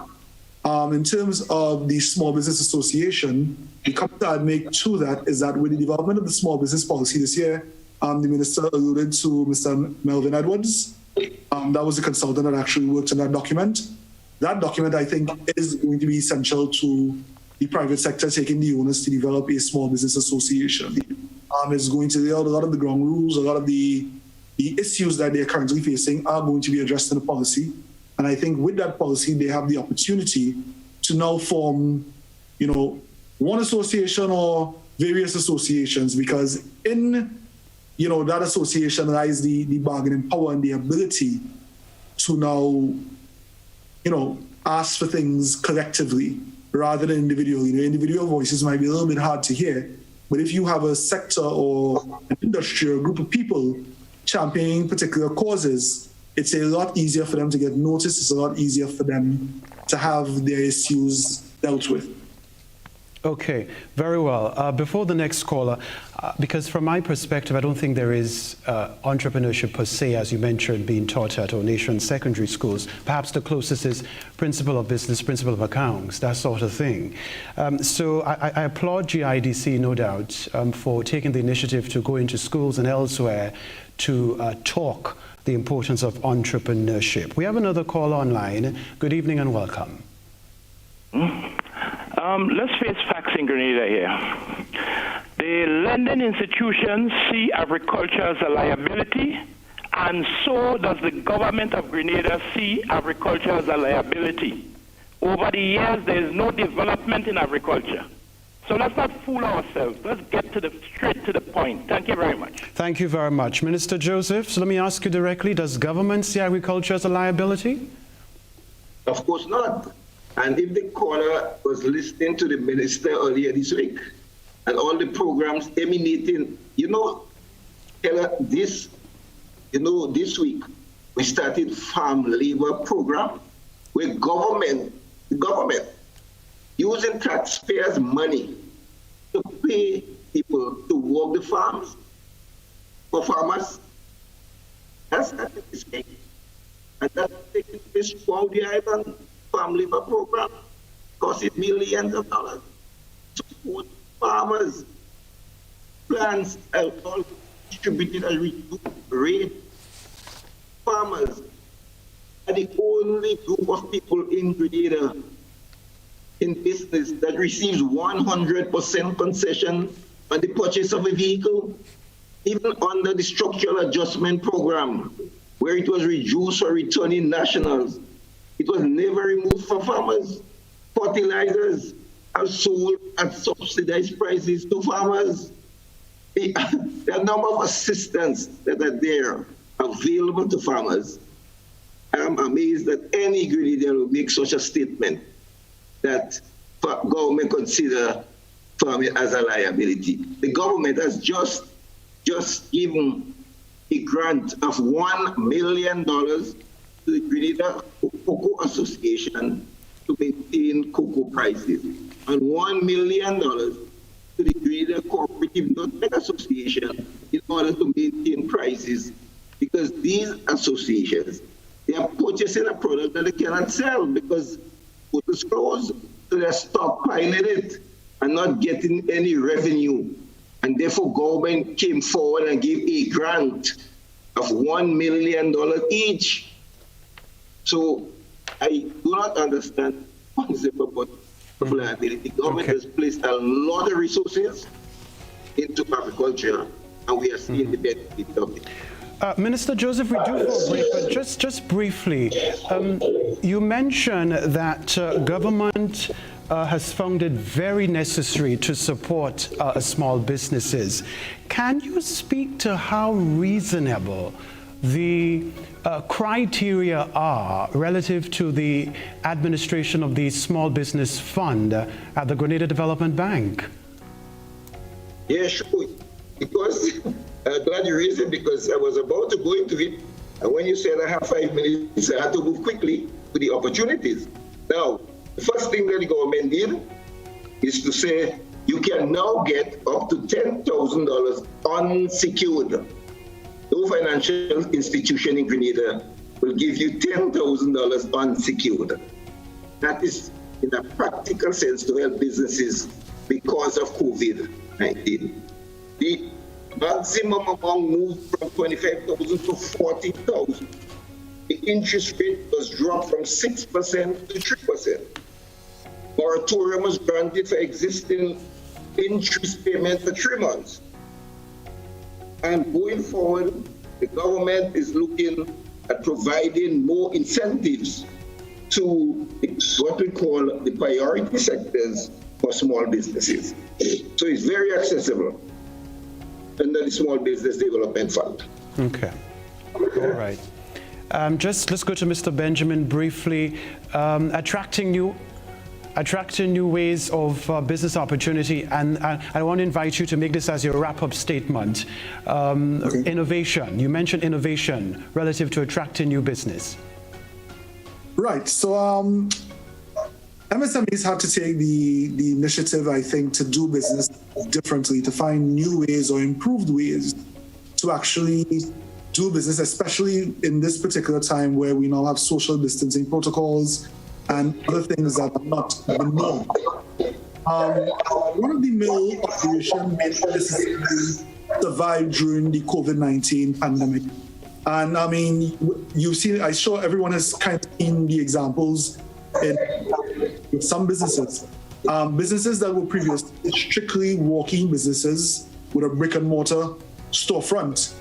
In terms of the Small Business Association, the comment I'd make to that is that with the development of the small business policy this year, the Minister alluded to Mr. Melvin Edwards. That was the consultant that actually worked on that document. That document, I think, is going to be essential to the private sector taking the onus to develop a small business association. It's going to lay out a lot of the ground rules, a lot of the issues that they're currently facing are going to be addressed in the policy. And I think with that policy, they have the opportunity to now form, one association or various associations, because in, that association lies the bargaining power and the ability to now, ask for things collectively rather than individually. Individual voices might be a little bit hard to hear, but if you have a sector or an industry or a group of people championing particular causes, it's a lot easier for them to get noticed. It's a lot easier for them to have their issues dealt with. Okay, very well. Before the next caller, because from my perspective, I don't think there is entrepreneurship per se, as you mentioned, being taught at our nation's secondary schools. Perhaps the closest is principle of business, principle of accounts, that sort of thing. So I applaud GIDC, no doubt, for taking the initiative to go into schools and elsewhere to talk the importance of entrepreneurship. We have another call online. Good evening and welcome. Let's face facts in Grenada here. The lending institutions see agriculture as a liability, and so does the government of Grenada see agriculture as a liability. Over the years, there is no development in agriculture. So let's not fool ourselves. Let's get straight to the point. Thank you very much. Thank you very much. Minister Joseph, so let me ask you directly, does government see agriculture as a liability? Of course not. And if the caller was listening to the minister earlier this week and all the programs emanating, this week we started farm labor program where the government using taxpayers' money to pay people to work the farms for farmers. That's not the mistake. And that's taking place throughout the island. Farm labor program costing millions of dollars to support farmers. Plants are all distributed at a reduced rate. Farmers are the only group of people in Grenada in business that receives 100% concession on the purchase of a vehicle, even under the structural adjustment program, where it was reduced for returning nationals. It was never removed for farmers. Fertilizers are sold at subsidized prices to farmers. The number of assistance that are there available to farmers. I'm amazed that any Grenadian will make such a statement that government consider farming as a liability. The government has just given a grant of $1 million to the Grenada Cocoa Association to maintain cocoa prices, and $1 million to the Grenada Cooperative Nutmeg Association in order to maintain prices, because these associations, they are purchasing a product that they cannot sell because food is closed, so they're stockpiling it and not getting any revenue. And therefore, government came forward and gave a grant of $1 million each. So I do not understand the concept about liability. The government has placed a lot of resources into agriculture, and we are seeing the benefit of it. Minister Joseph, we do go brief, but just briefly, you mentioned that government has found it very necessary to support small businesses. Can you speak to how reasonable the criteria are relative to the administration of the Small Business Fund at the Grenada Development Bank? Yeah, sure. Because glad you raised it, because I was about to go into it, and when you said I have 5 minutes, I had to move quickly to the opportunities. Now, the first thing that the government did is to say you can now get up to $10,000 unsecured. No financial institution in Grenada will give you $10,000 unsecured. That is, in a practical sense, to help businesses because of COVID-19. The maximum amount moved from $25,000 to $40,000. The interest rate was dropped from 6% to 3%. moratorium was granted for existing interest payment for 3 months. And going forward, the government is looking at providing more incentives to what we call the priority sectors for small businesses. So it's very accessible under the Small Business Development Fund. Okay. All right. Let's go to Mr. Benjamin briefly. Attracting new ways of business opportunity, and I want to invite you to make this as your wrap-up statement. Okay. Innovation. You mentioned innovation relative to attracting new business. Right. So MSMEs have to take the initiative, I think, to do business differently, to find new ways or improved ways to actually do business, especially in this particular time where we now have social distancing protocols and other things that are not the norm. One of the mill operation made necessarily survive during the COVID-19 pandemic. And I mean, you've seen, I'm sure everyone has kind of seen the examples with some businesses. Businesses that were previously strictly walk-in businesses with a brick and mortar storefront,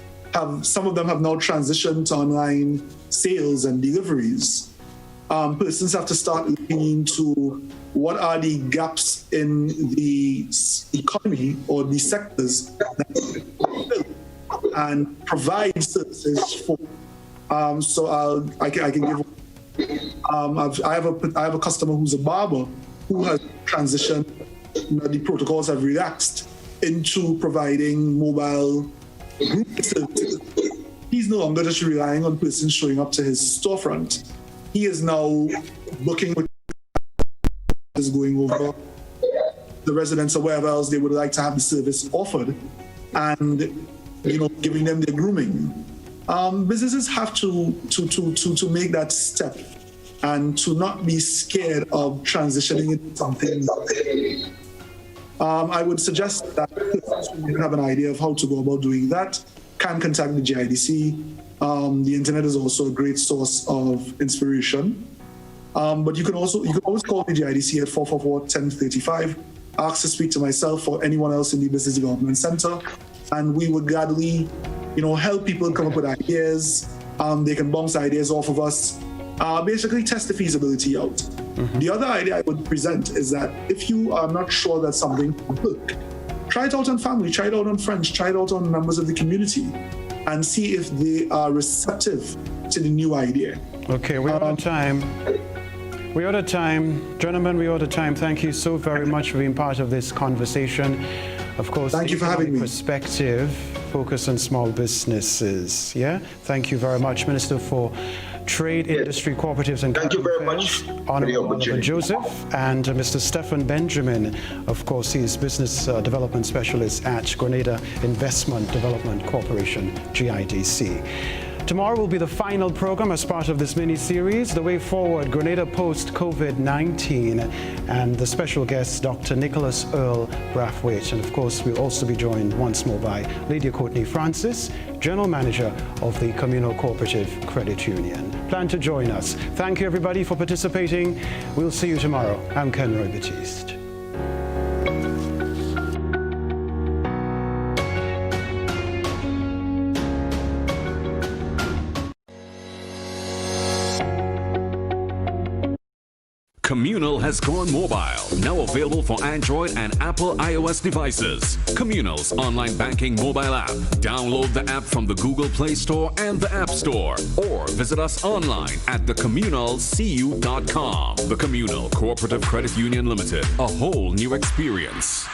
some of them have now transitioned to online sales and deliveries. Persons have to start looking into what are the gaps in the economy or the sectors that fill and provide services for. So I can give. I have a customer who's a barber who has transitioned. The protocols have relaxed into providing mobile group services. He's no longer just relying on persons showing up to his storefront. He is now booking with is going over the residents or wherever else they would like to have the service offered, and giving them their grooming. Businesses have to make that step and to not be scared of transitioning into something. I would suggest that persons who have an idea of how to go about doing that can contact the GIDC. The internet is also a great source of inspiration. But you can always call the GIDC at 444-1035, ask to speak to myself or anyone else in the Business Development Center, and we would gladly, help people come up with ideas. They can bounce ideas off of us, basically test the feasibility out. Mm-hmm. The other idea I would present is that if you are not sure that something will work, try it out on family, try it out on friends, try it out on members of the community, and see if they are receptive to the new idea. Okay, we're out of time. We're out of time. Gentlemen, we're out of time. Thank you so very much for being part of this conversation. Of course, thank you for having me. Perspective, focus on small businesses. Yeah, thank you very much, Minister for Trade, Industry, Cooperatives and Thank you very much. Honorable Oliver Joseph and Mr. Stephon Benjamin. Of course, he's Business Development Specialist at Grenada Investment Development Corporation, GIDC. Tomorrow will be the final program as part of this mini-series, The Way Forward, Grenada Post-COVID-19, and the special guest, Dr. Nicholas Earl Brathwaite. And of course, we'll also be joined once more by Lydia Courtney Francis, General Manager of the Communal Cooperative Credit Union. Plan to join us. Thank you, everybody, for participating. We'll see you tomorrow. I'm Kenroy, Baptiste. Communal has gone mobile, now available for Android and Apple iOS devices. Communal's online banking mobile app. Download the app from the Google Play Store and the App Store, or visit us online at thecommunalcu.com. The Communal Cooperative Credit Union Limited, a whole new experience.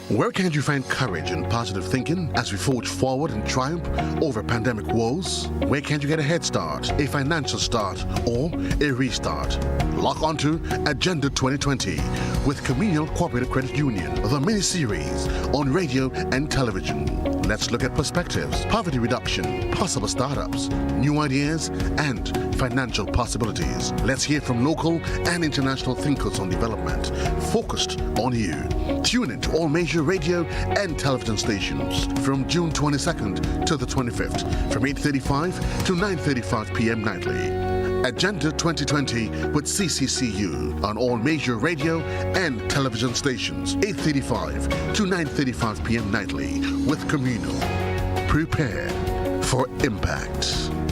Where can you find courage and positive thinking as we forge forward and triumph over pandemic woes? Where can you get a head start, a financial start, or a restart? Log on to Agenda 2020 with Communal Cooperative Credit Union, the mini-series on radio and television. Let's look at perspectives, poverty reduction, possible startups, new ideas, and financial possibilities. Let's hear from local and international thinkers on development, focused on you. Tune in to all major radio and television stations from June 22nd to the 25th, from 8:35 to 9:35 p.m. nightly. Agenda 2020 with CCCU on all major radio and television stations, 8:35 to 9:35 p.m. nightly with Communal. Prepare for impact.